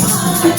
Hare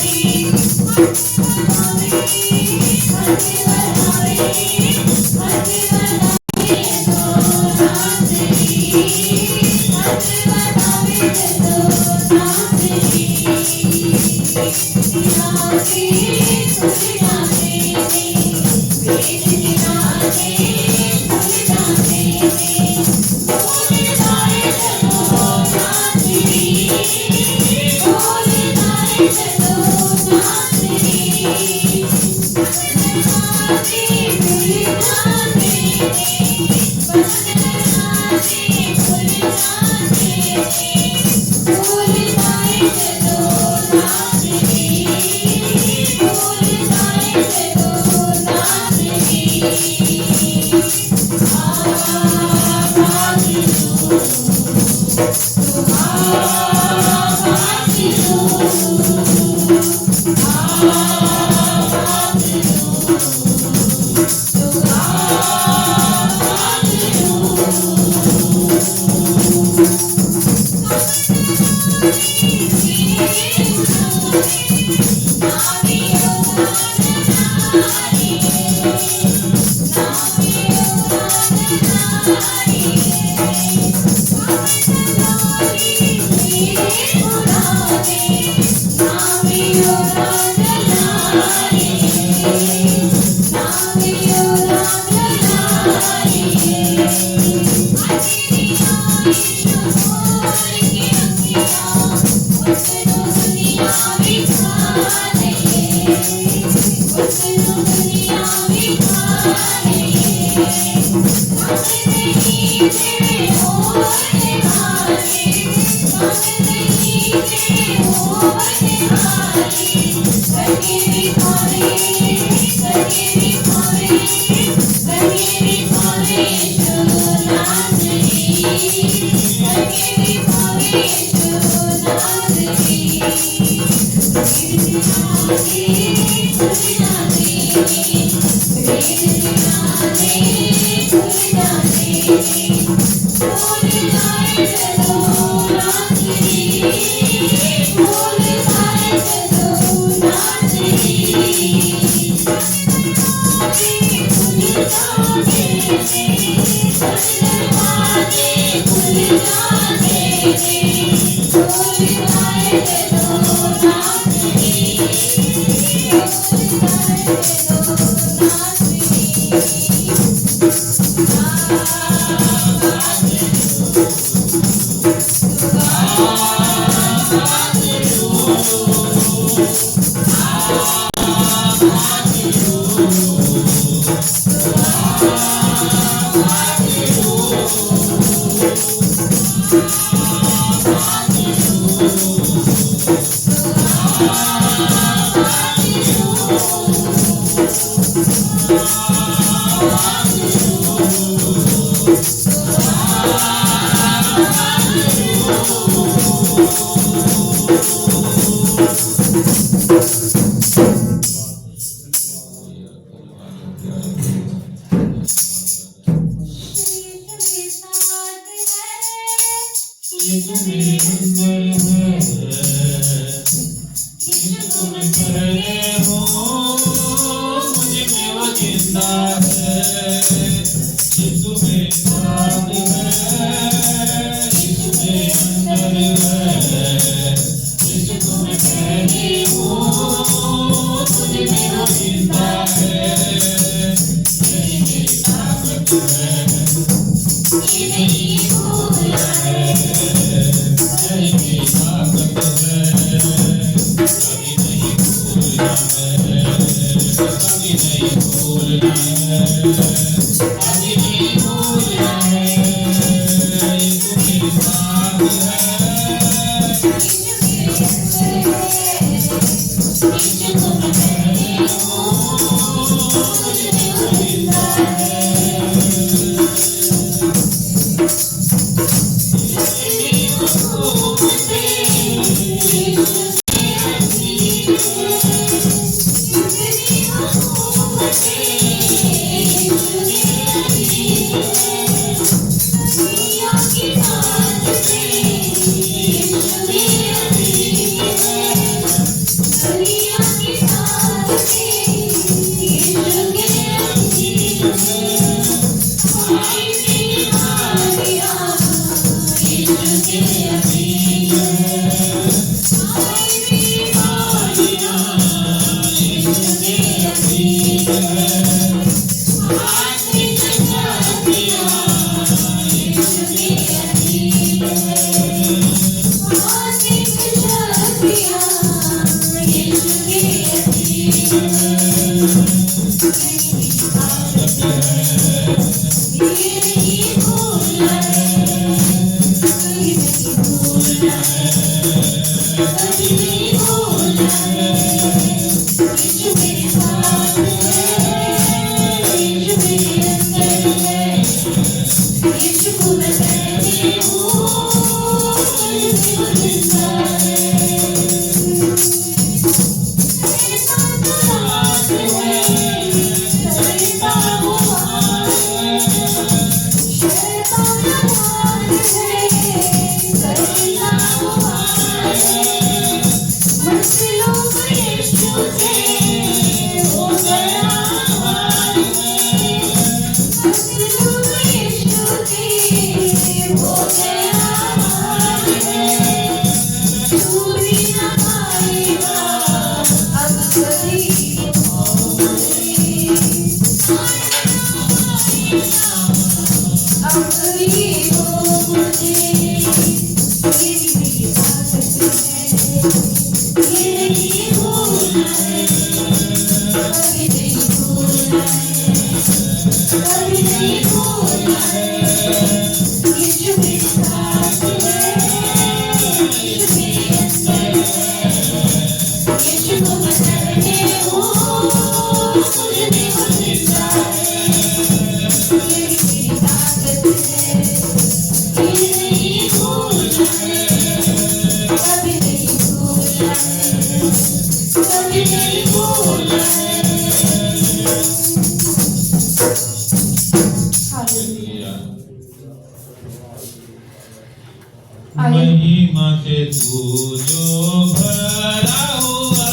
महिमा से तू जो भरा हुआ,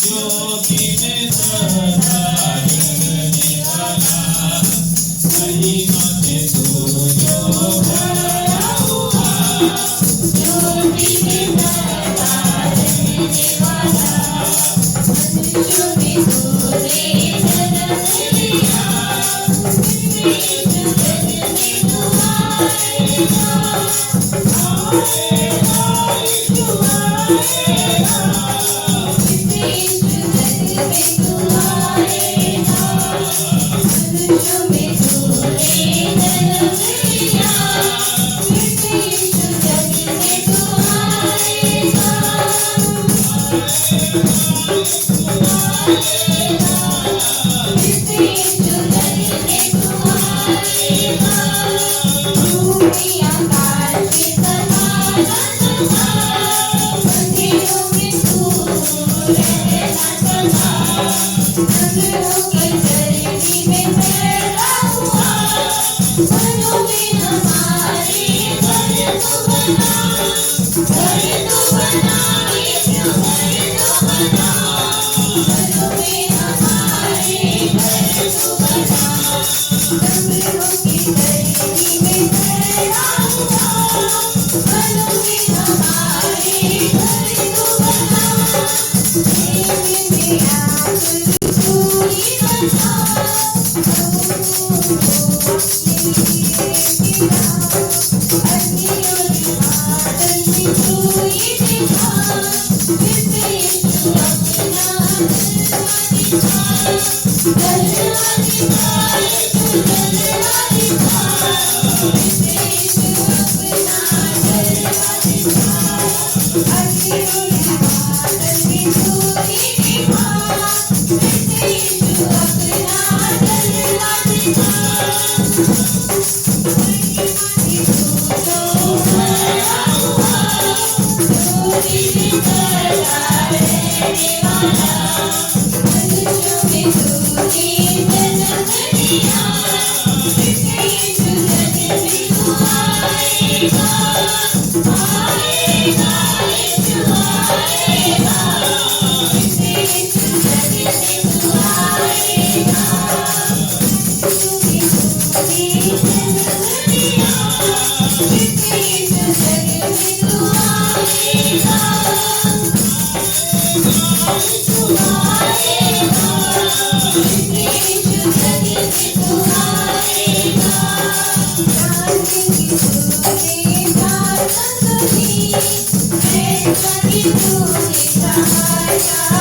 ज्योति में सदा रहने वाला। महिमा से तू जो भरा हुआ, ज्योति में सदा रहने वाला। मनुष्यों में तूने जन्म लिया, इस जगत में तू आएगा।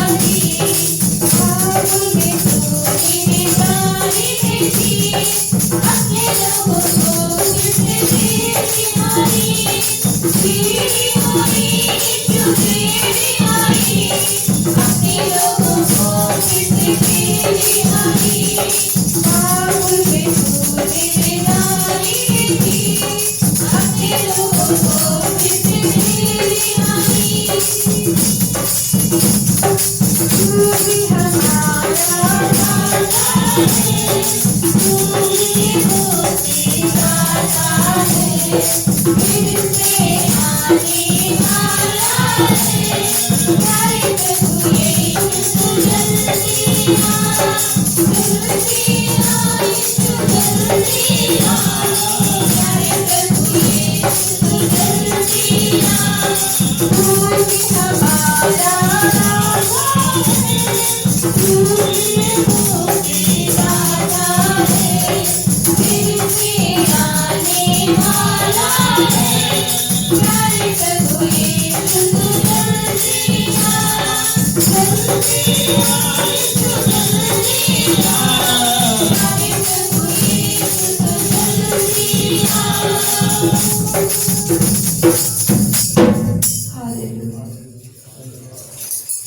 Thank you.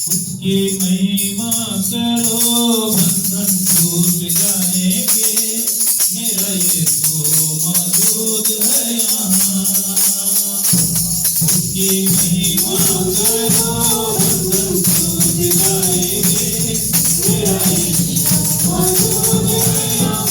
उसकी महिमा करो, बंधन टूट जाएंगे। मेरा यीशु मौजूद है यहाँ। उसकी महिमा करो, बंधन टूट जाएंगे। मेरा यीशु मौजूद है यहाँ।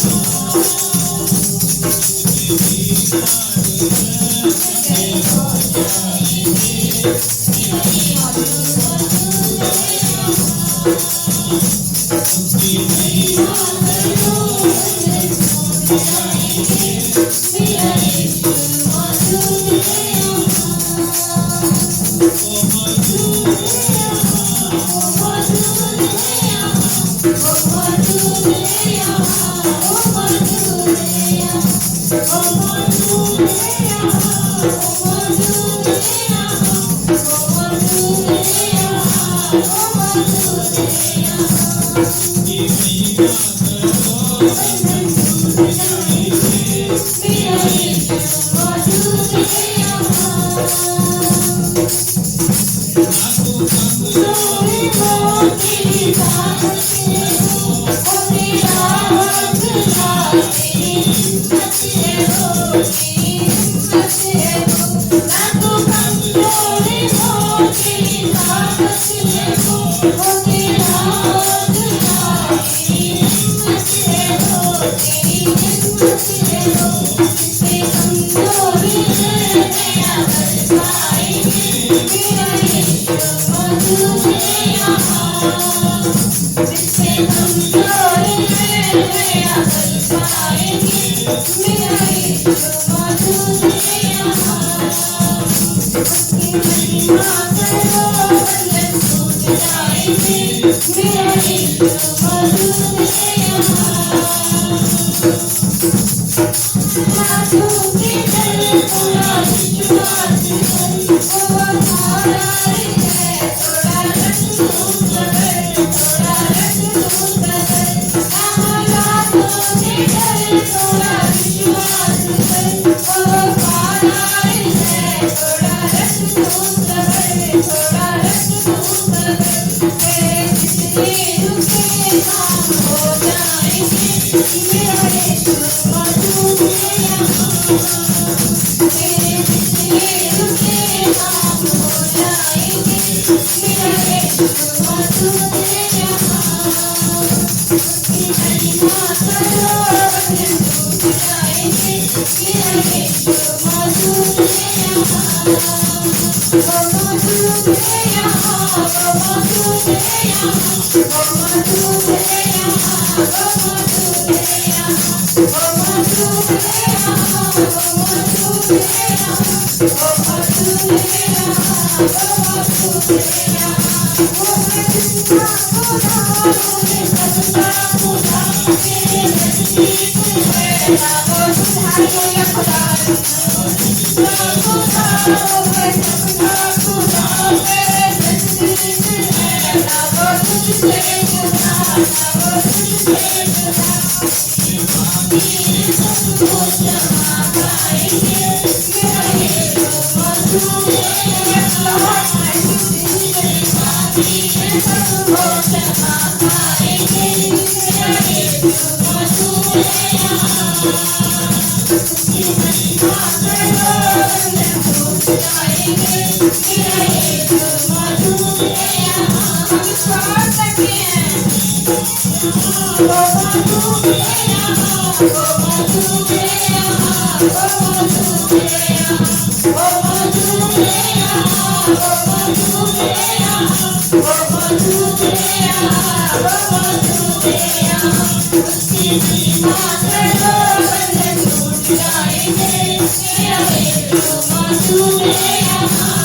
महिमा करो बंधन टूट जाएंगे मेरा यीशु मौजूद है यहाँ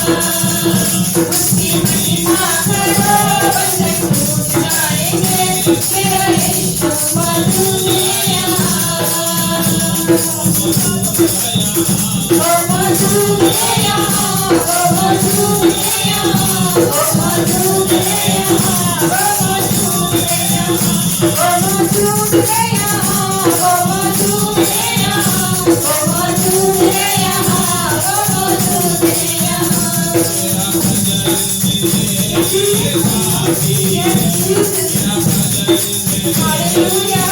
उसकी महिमा करो बंधन टूट जाएंगे मेरा यीशु मौजूद है यहाँ वो मौजूद है यहाँ वो मौजूद है यहाँ वो मौजूद है यहाँ वो मौजूद है यहाँ वो मौजूद है यहाँ वो मौजूद है यहाँ वो मौजूद है यहाँ वो मौजूद है यहाँ हालेलुया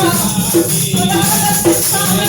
खुदा के सामने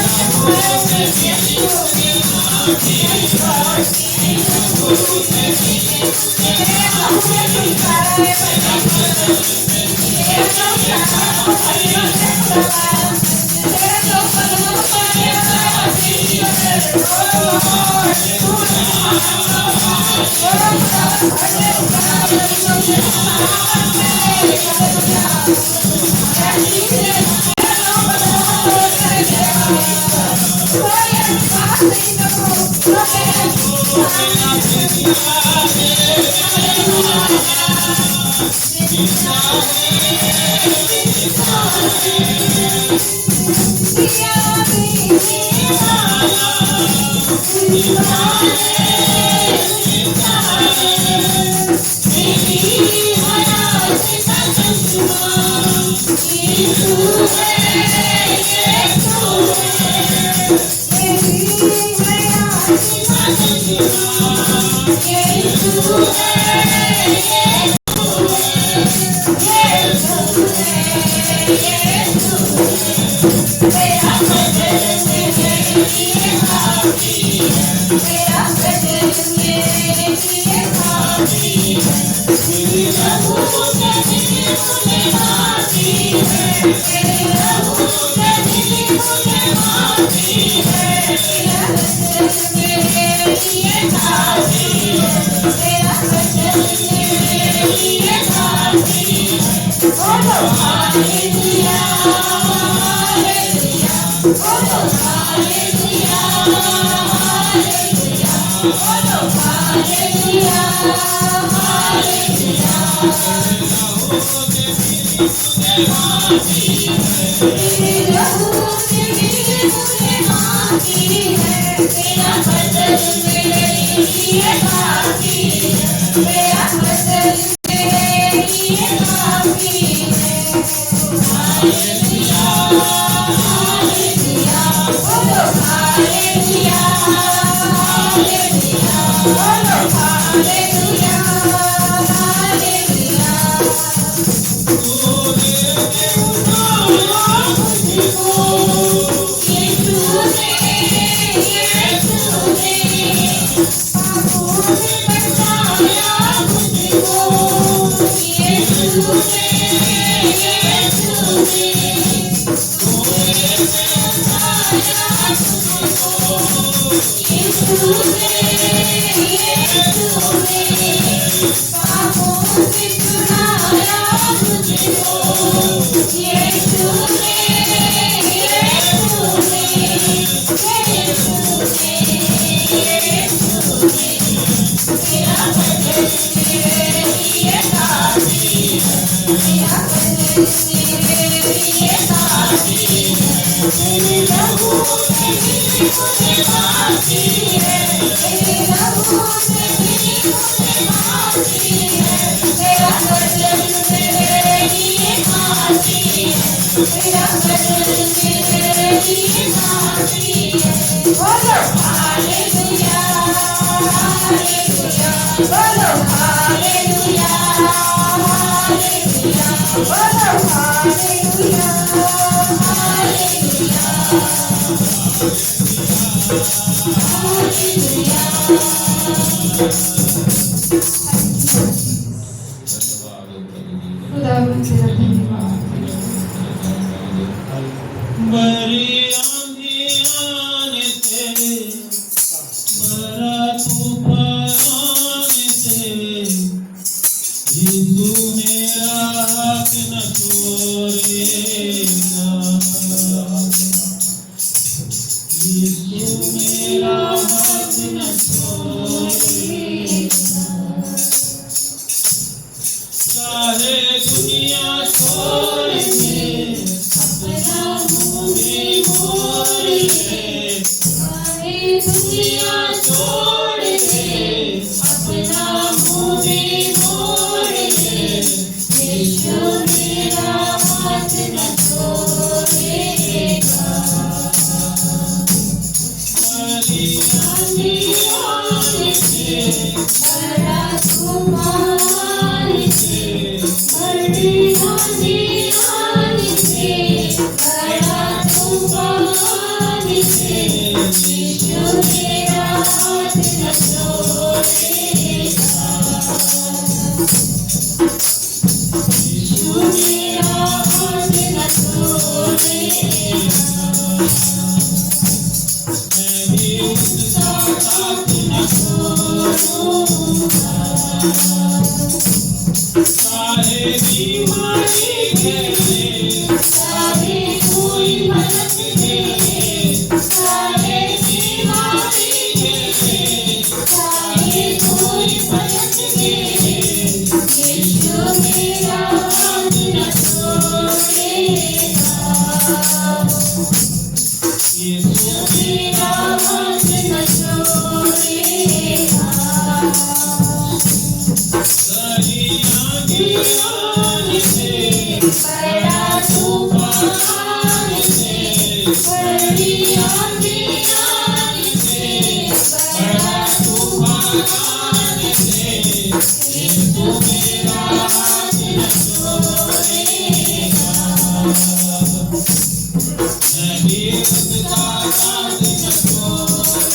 मेरा हाथ न छोड़ेगा। छोड़ दे, अपना मुँह भी मोड़ ले, सारी दुनिया छोड़ दे, अपना मुँह भी मोड़ ले, यीशु मेरा हाथ न छोड़ेगा। बड़ी आंधी आने से, बड़ा तूफान से, बड़ी आंधी आने से, बड़ा तूफान से, यीशु मेरा हाथ न छोड़ेगा। यीशु मेरा हाथ न छोड़ेगा। मैं भी उसका साथ न छोड़ूंगा। सारे बीमारी गए, सारे कोई भटक गए, सारे बीमारी गए, सारे कोई भटक गए, यीशु मेरा हाथ न छोड़ेगा। यीशु मेरा हाथ न छोड़ेगा। बड़ी आंधी आने से, बड़ा तूफान से, बड़ी आंधी आने से, बड़ा तूफान से, यीशु मेरा हाथ न छोड़ेगा। मैं भी उसका साथ न छोड़ूंगा।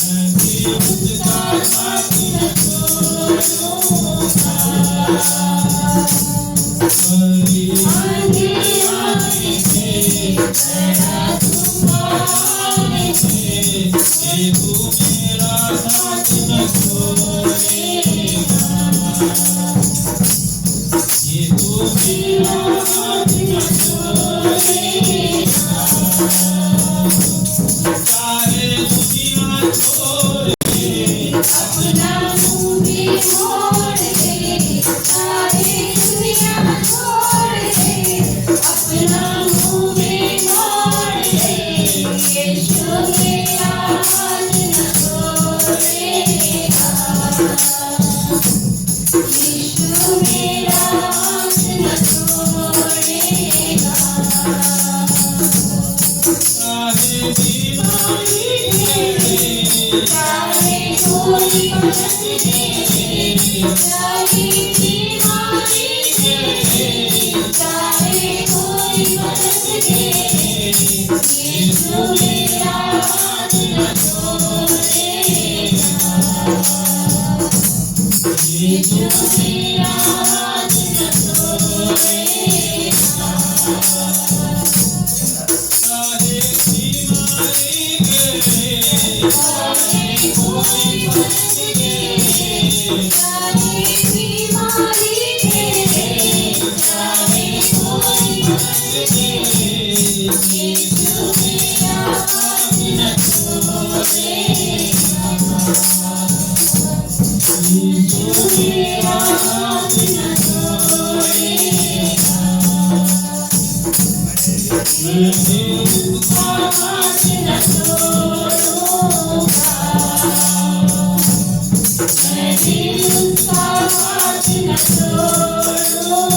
मैं भी उसका साथ न छोड़ूंगा। बड़ी आंधी आने से, बड़ा तूफान से, यीशु मेरा साथ न छोड़ेगा। यीशु मेरा हाथ न छोड़ेगा। सारे दुनिया छोड़ दे, अपना मुँह भी मोड़ ले, सारी दुनिया छोड़ दे, अपना मुँह भी मोड़ ले, यीशु मेरा हाथ न छोड़ेगा। यीशु मेरा हाथ न छोड़ेगा। सारे बीमारी गए, सारे कोई भटक गए, सारी बीमारी गए, सारे कोई भटक गए, यीशु मेरा हाथ न छोड़ेगा। यीशु मेरा हाथ न छोड़ेगा। सारे बीमारी गए, सारे कोई भटक गए, सारे बीमारी गए, सारे कोई भटक गए, यीशु मेरा हाथ न छोड़ेगा। यीशु मेरा हाथ न छोड़ेगा। मैं भी उसका हाथ न छोड़ूंगा। मैं भी उसका हाथ न छोड़ूंगा।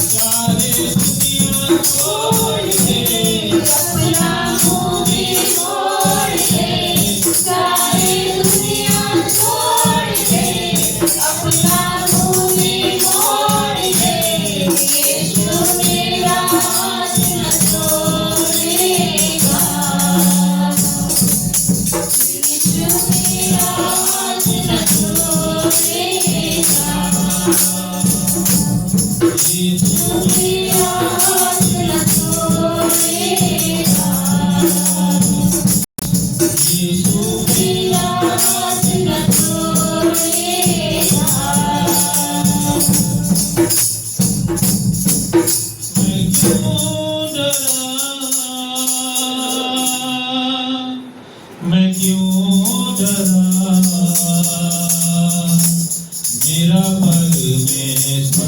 सारे दुनिया छोड़ दे, अपना मुँह भी मोड़ ले, सारी दुनिया छोड़ दे, अपना मुँह भी मोड़ ले, यीशु मेरा हाथ न छोड़ेगा। यीशु मेरा हाथ न छोड़ेगा। मेरा परमेश्वर मेरा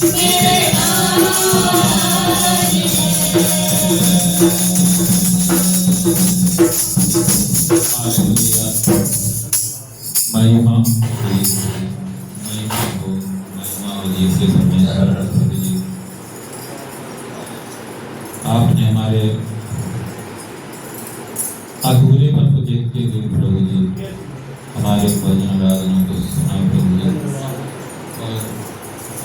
मेरे जीव के परमेश्वर प्रभु जी, आपने हमारे अधूरेपन को देखते हुए प्रभु जी हमारे भजन आराधना को सुना प्रभु जी, और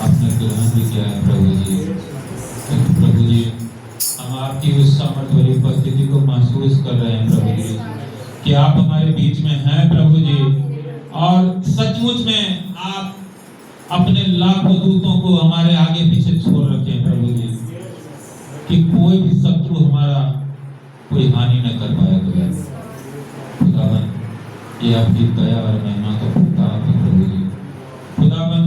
आपने ग्रहण भी किया है प्रभु जी। तो प्रभु जी हम आपकी उस सामर्थ्य वाली उपस्थिति को महसूस कर रहे हैं प्रभु जी कि आप हमारे बीच में हैं प्रभु जी, और सचमुच में आप अपने लाखों दूतों को हमारे आगे पीछे छोड़ रखे हैं प्रभु जी, कि कोई भी शत्रु हमारा कोई हानि न कर पाया। खुदावन ये आपकी दया और महिमा का प्रताप है प्रभु जी। खुदावन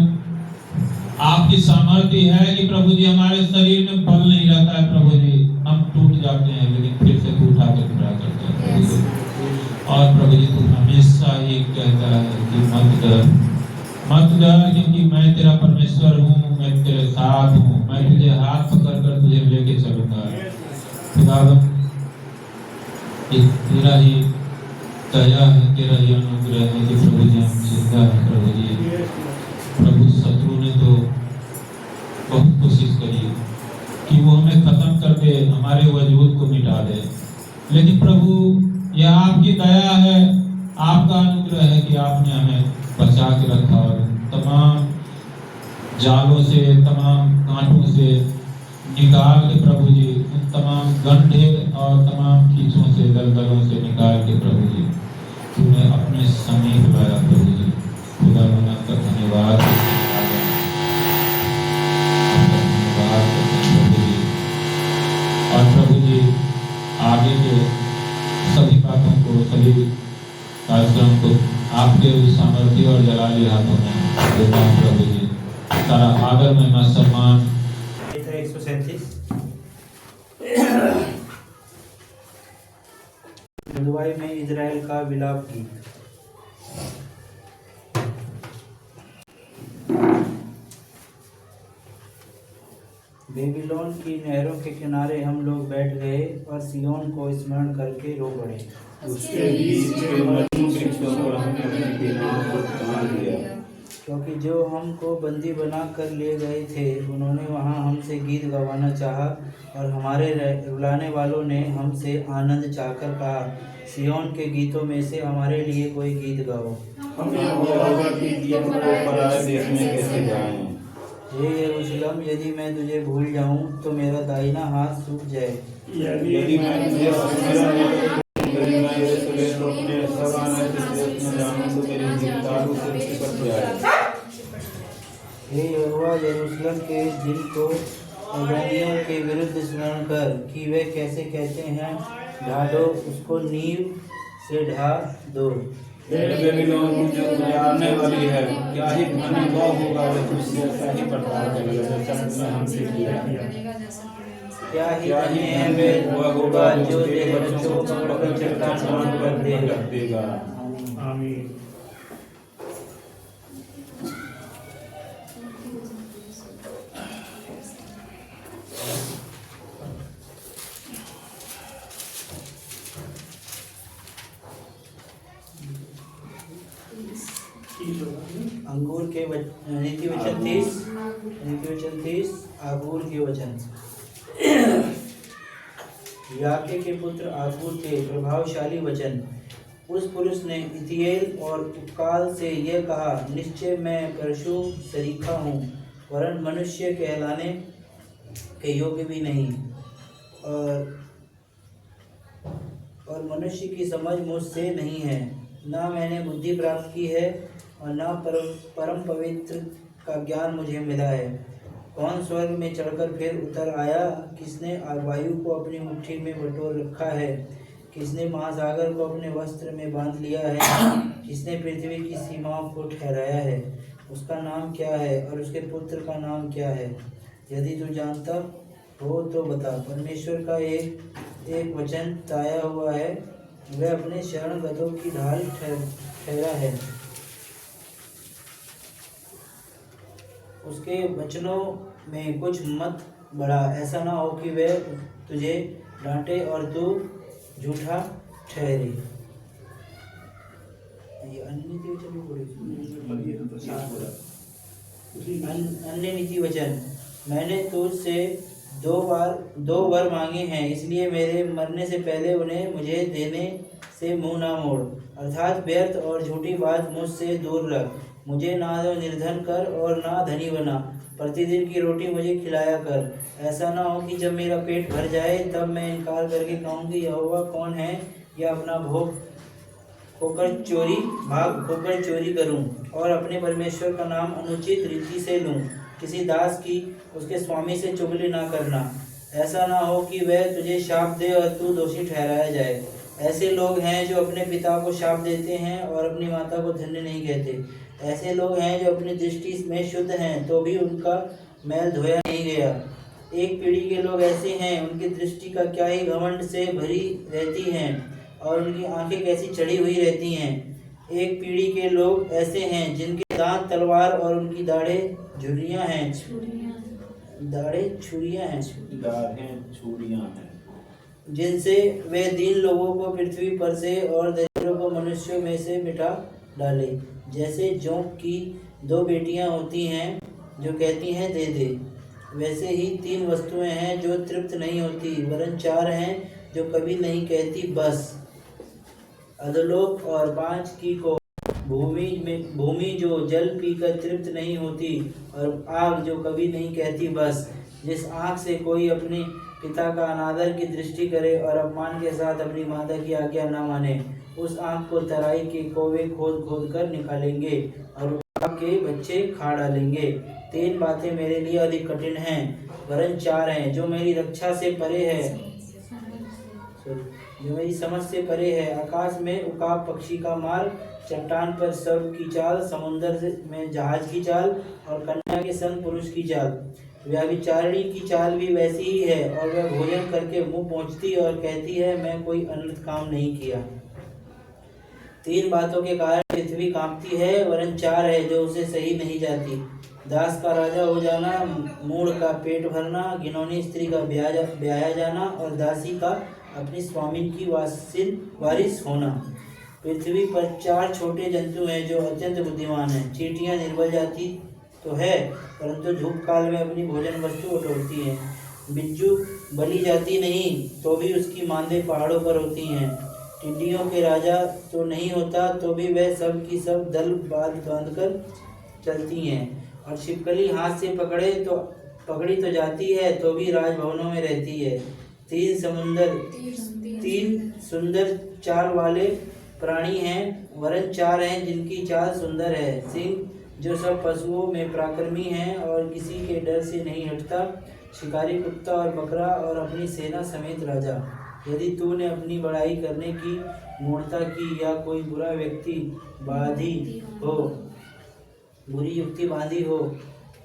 आपकी सामर्थ्य है कि प्रभु जी हमारे शरीर में बल नहीं रहता है प्रभु जी, हम टूट जाते हैं लेकिन फिर से तू उठा कर खड़ा करता है प्रभु जी। और प्रभु जी तू हमेशा ये कहता है कि मत डर क्योंकि मैं तेरा परमेश्वर हूँ, मैं तेरे साथ हूँ, मैं तुझे हाथ पकड़ कर तुझे लेके चलूंगा। खुदावन ये तेरा ही दया है, तेरा ही अनुग्रह है कि प्रभु जी हम जिंदा है प्रभु जी। प्रभु शत्रु ने तो बहुत कोशिश करी कि वो हमें खत्म कर दे, हमारे वजूद को मिटा दे, लेकिन प्रभु यह आपकी दया है, आपका अनुग्रह है कि आपने हमें बचा के रखा और तमाम जालों से, तमाम कांटों से निकाल के प्रभु जी, उन तमाम गड्ढे और तमाम कीचों से, दलदलों से निकाल के प्रभु जी तूने अपने समीप लाया प्रभु जी। खुदा का धन्यवाद प्रभु जी। और प्रभु जी आगे के सभी बातों को, सभी कार्यक्रम को आपके उस सामर्थ्य और जलाली हाथों में देता हूं प्रभु जी। सारा आदर महिमा सम्मान 137 दुबई में इजराइल का विलाप गीत। बेबीलोन की नहरों के किनारे हम लोग बैठ गए और सियोन को स्मरण करके रो पड़े। उसके बीच के मजनू वृक्षों पर हमने अपने दिलों को तान लिया, क्योंकि जो हमको बंदी बना कर ले गए थे उन्होंने वहाँ हमसे गीत गवाना चाहा, और हमारे रुलाने वालों ने हमसे आनंद चाहकर कहा, सियोन के गीतों में से हमारे लिए कोई गीत गाओ। हम यहोवा की गीत को पराए देश में कैसे गाएं। हे यरूशलेम, यदि मैं तुझे भूल जाऊं तो मेरा दाहिना हाथ सूख जाए। यदि मैं तुझे सुमिरन यदि मैं यरूशलेम को अपने सवाने के देश में जाऊं तो मेरी जीभ तालू से चिपक जाए। हे यहोवा, यरूशलेम के दिल को अगानियों के विरुद्ध स्मरण कर कि वे कैसे कहते हैं, ढा दो उसको, नींव से ढा दो। बेबीलोन जो गुजरने वाली है, क्या ही धनी वह होगा जो तुझसे ऐसा ही बर्ताव करेगा जैसा तुमने हमसे किया। क्या ही धनी है वे वह होगा जो तेरे बच्चों को पकड़कर चट्टान समान कर देगा। आमीन। अंगूर के नीति वचन 30 आगूर के वचन। याके के पुत्र आगूर के प्रभावशाली वचन। उस पुरुष ने इतिएल और उपकाल से यह कहा, निश्चय मैं परशु सरीखा हूँ, वरन मनुष्य कहलाने के योग्य भी नहीं, और मनुष्य की समझ मुझसे नहीं है। ना मैंने बुद्धि प्राप्त की है और ना परम पवित्र का ज्ञान मुझे मिला है। कौन स्वर्ग में चढ़कर फिर उतर आया? किसने वायु को अपनी मुट्ठी में बटोर रखा है? किसने महासागर को अपने वस्त्र में बांध लिया है? किसने पृथ्वी की सीमाओं को ठहराया है? उसका नाम क्या है और उसके पुत्र का नाम क्या है? यदि तू जानता हो तो बता। परमेश्वर का एक वचन ताया हुआ है, वह अपने शरणगतों की ढाल ठहरा है। उसके वचनों में कुछ मत बढ़ा, ऐसा ना हो कि वह तुझे डांटे और तू झूठा ठहरे। ये अन्य अन्य नीति वचन। मैंने तुझसे दो वर मांगे हैं, इसलिए मेरे मरने से पहले उन्हें मुझे देने से मुंह ना मोड़। अर्थात व्यर्थ और झूठी बात मुझसे दूर रख। मुझे ना तो निर्धन कर और ना धनी बना। प्रतिदिन की रोटी मुझे खिलाया कर। ऐसा ना हो कि जब मेरा पेट भर जाए तब मैं इनकार करके कहूँ कि यहोवा कौन है, या अपना भाग खोकर चोरी करूं और अपने परमेश्वर का नाम अनुचित रीति से लूं। किसी दास की उसके स्वामी से चुगली ना करना। ऐसा ना हो कि वह तुझे शाप दे और तू दोषी ठहराया जाए। ऐसे लोग हैं जो अपने पिता को शाप देते हैं और अपनी माता को धन्य नहीं कहते। ऐसे लोग हैं जो अपनी दृष्टि में शुद्ध हैं तो भी उनका मैल धोया नहीं गया। एक पीढ़ी के लोग ऐसे हैं, उनकी दृष्टि का क्या ही घमंड से भरी रहती हैं और उनकी आंखें कैसी चढ़ी हुई रहती हैं। एक पीढ़ी के लोग ऐसे हैं जिनके दांत तलवार और उनकी दाढ़ें छुरियां हैं। जिनसे वे दीन लोगों को पृथ्वी पर से और दरिद्रों को मनुष्यों में से मिटा डाले। जैसे जोंक की दो बेटियां होती हैं जो कहती हैं दे दे, वैसे ही 3 वस्तुएं हैं जो तृप्त नहीं होती, वरन 4 हैं जो कभी नहीं कहती बस। अधोलोक और 5 की को भूमि जो जल पीकर तृप्त नहीं होती, और आग जो कभी नहीं कहती बस। जिस आँख से कोई अपने पिता का अनादर की दृष्टि करे और अपमान के साथ अपनी माता की आज्ञा न माने, उस आँख को तराई के कौवे खोद खोद कर निकालेंगे और उकाब के बच्चे खा डालेंगे। 3 बातें मेरे लिए अधिक कठिन हैं, वरन 4 हैं जो मेरी रक्षा से परे है, जो मेरी समझ से परे है। आकाश में उकाब पक्षी का मार्ग, चट्टान पर सर्प की चाल, समुद्र में जहाज की चाल और कन्या के संग पुरुष की चाल। व्यभिचारिणी की चाल भी वैसी ही है, और वह भोजन करके मुंह पोंछती और कहती है मैं कोई अनर्थ काम नहीं किया। 3 बातों के कारण पृथ्वी कांपती है, वरन 4 है जो उसे सही नहीं जाती। दास का राजा हो जाना, मूढ़ का पेट भरना, घिनौनी स्त्री का ब्याया जाना और दासी का अपनी स्वामिन की वारिस होना। पृथ्वी पर 4 छोटे जंतु हैं जो अत्यंत बुद्धिमान हैं। चींटियां निर्बल जाती तो है, परंतु धूप काल में अपनी भोजन वस्तु उठोती हैं। बिज्जू बली जाती नहीं तो भी उसकी मांदें पहाड़ों पर होती हैं। टिड्डियों के राजा तो नहीं होता तो भी वह सब की सब दल बांध कर चलती हैं। और छिपकली हाथ से पकड़ी तो जाती है तो भी राजभवनों में रहती है। 3 सुंदर चाल वाले प्राणी हैं, वरन 4 हैं जिनकी चाल सुंदर है। सिंह जो सब पशुओं में पराक्रमी हैं और किसी के डर से नहीं हटता, शिकारी कुत्ता और बकरा और अपनी सेना समेत राजा। यदि तूने अपनी बड़ाई करने की मूर्खता की या कोई बुरी युक्ति बांधी हो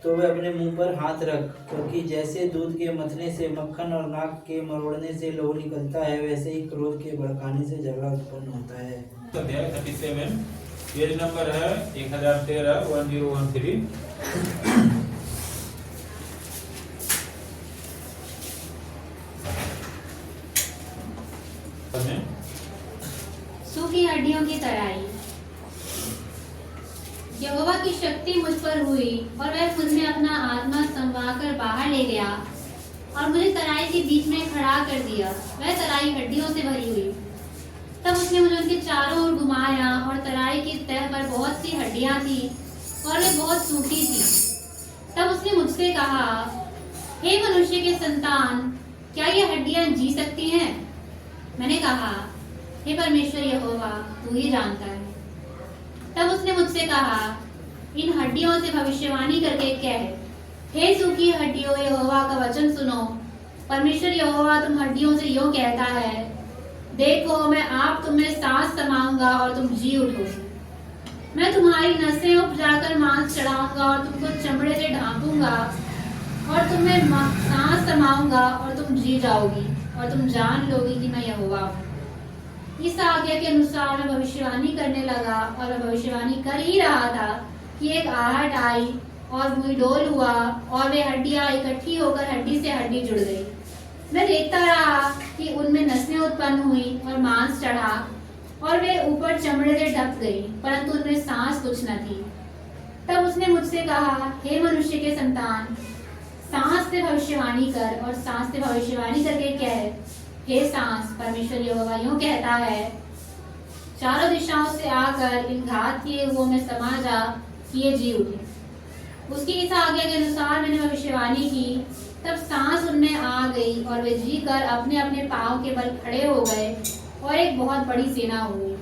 तो वह अपने मुंह पर हाथ रख, क्योंकि जैसे दूध के मथने से मक्खन और नाक के मरोड़ने से लहू निकलता है, वैसे ही क्रोध के भड़काने से झगड़ा उत्पन्न होता है। अध्याय 37 पेज नंबर है 1013 1013। सूखी हड्डियों की तराई। यहोवा की शक्ति मुझ पर हुई और वह मुझ में अपना आत्मा समवाकर बाहर ले गया और मुझे तराई के बीच में खड़ा कर दिया। वह तराई हड्डियों से भरी हुई। तब उसने मुझे उनके चारों ओर घुमाया और तराई की तह पर बहुत सी हड्डियां थी और वे बहुत सूखी थी। तब उसने मुझसे कहा, हे मनुष्य के संतान, क्या ये हड्डियां जी सकती हैं? मैंने कहा, हे परमेश्वर यहोवा, तू ही जानता है। तब उसने मुझसे कहा, इन हड्डियों से भविष्यवाणी करके कह, हे सूखी हड्डियों, यहोवा का वचन सुनो। परमेश्वर यहोवा तुम हड्डियों से यूं कहता है, देखो मैं आप तुम में सांस समाऊंगा और तुम जी उठोगे। मैं तुम्हारी नसें उपजाकर मांस चढ़ाऊंगा और तुमको चमड़े से ढांपूंगा और तुम में सांस समाऊंगा और तुम जी जाओगी और तुम जान लोगी कि मैं यहोवा हूँ। इस आज्ञा के अनुसार मैं भविष्यवाणी करने लगा और मैं भविष्यवाणी कर ही रहा था कि एक आहट आई और भूमि डोल हुआ और वे हड्डियां इकट्ठी होकर हड्डी से हड्डी जुड़ गई। मैं देखता रहा कि उनमें नसें उत्पन्न हुई और मांस चढ़ा और वे ऊपर चमड़े से ढक गई, परंतु उनमें सांस कुछ न थी। तब उसने मुझसे कहा, हे मनुष्य के संतान, सांस से भविष्यवाणी कर और सांस से भविष्यवाणी करके कह, हे सांस, परमेश्वर यहोवा यूं कहता है, चारों दिशाओं से आकर इन घात किए हुओं में समा जा कि ये जी उठे। उसकी इस आज्ञा के अनुसार मैंने भविष्यवाणी की। तब सांस उनमें आ गई और वे जी कर अपने अपने पांव के बल खड़े हो गए और एक बहुत बड़ी सेना हो गई।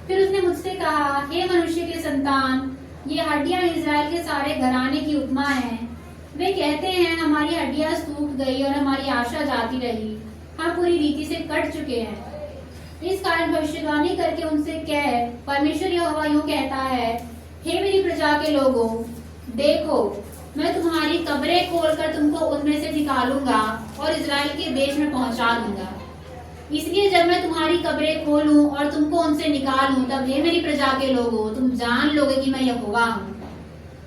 फिर उसने मुझसे कहा, हे मनुष्य के संतान, ये हड्डियां इजराइल के सारे घराने की उपमा हैं। वे कहते हैं, हमारी हड्डियां सूख गई और हमारी आशा जाती रही, हम पूरी रीति से कट चुके हैं। इस कारण भविष्यवाणी करके उनसे कह, परमेश्वर यहोवा यूं कहता है, हे मेरी प्रजा के लोगों, देखो, मैं तुम्हारी कब्रें खोलकर तुमको उनमें से निकालूंगा और इजराइल के देश में पहुंचा दूंगा। इसलिए जब मैं तुम्हारी कब्रें खोलूं और तुमको उनसे निकालूं, तब हे मेरी प्रजा के लोगों, तुम जान लोगे कि मैं यहोवा हूँ।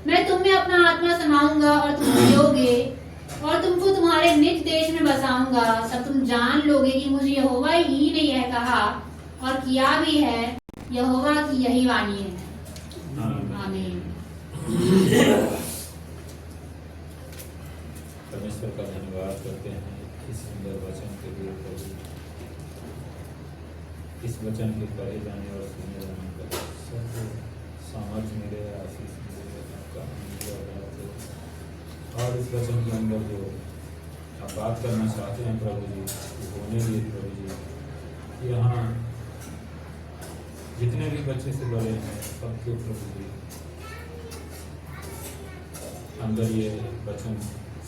मैं तुम में अपना आत्मा समाऊंगा और तुम जियोगे और तुमको तुम्हारे निज देश में बसाऊंगा। तब तुम जान लोगे कि मुझे यहोवा ही ने यह कहा और किया भी है। यहोवा की यही वाणी है। आमीन। परमेश्वर का धन्यवाद करते हैं इस सुंदर वचन के लिए प्रभु। इस वचन के पढ़े जाने और सुने जाने का सबको सामर्थ्य मिले, आशीष मिले, आपका आनंद हो। और इस वचन के अंदर जो आप बात करना चाहते हैं प्रभु जी, वो होने लिए प्रभु जी, यहाँ जितने भी बच्चे से बड़े हैं सबके प्रभु जी अंदर ये वचन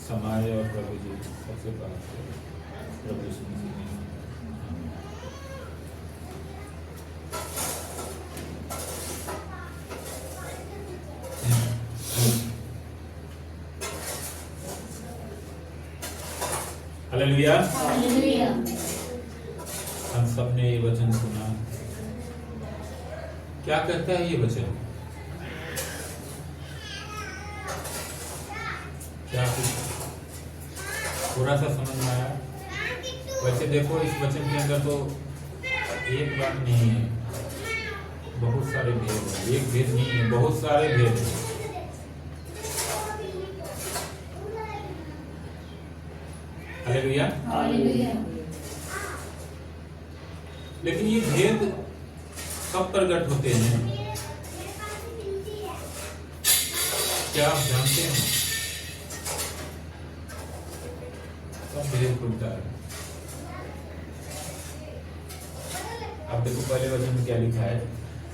समाये और प्रभु जी सबसे बात करें प्रभु यीशु मसीह में। हालेलुया। हालेलुया। हम सब ने ये वचन सुना। क्या कहता है ये वचन? क्या थोड़ा सा समझ में आया? वैसे देखो, इस वचन के अंदर तो एक बात नहीं है, बहुत सारे भेद हैं। एक भेद नहीं है, बहुत सारे भेद हैं। हालेलुया। हालेलुया। लेकिन ये भेद कब प्रकट होते हैं? क्या आप जानते हैं कब भेद खुलता है? अब देखो, पहले वचन में क्या लिखा है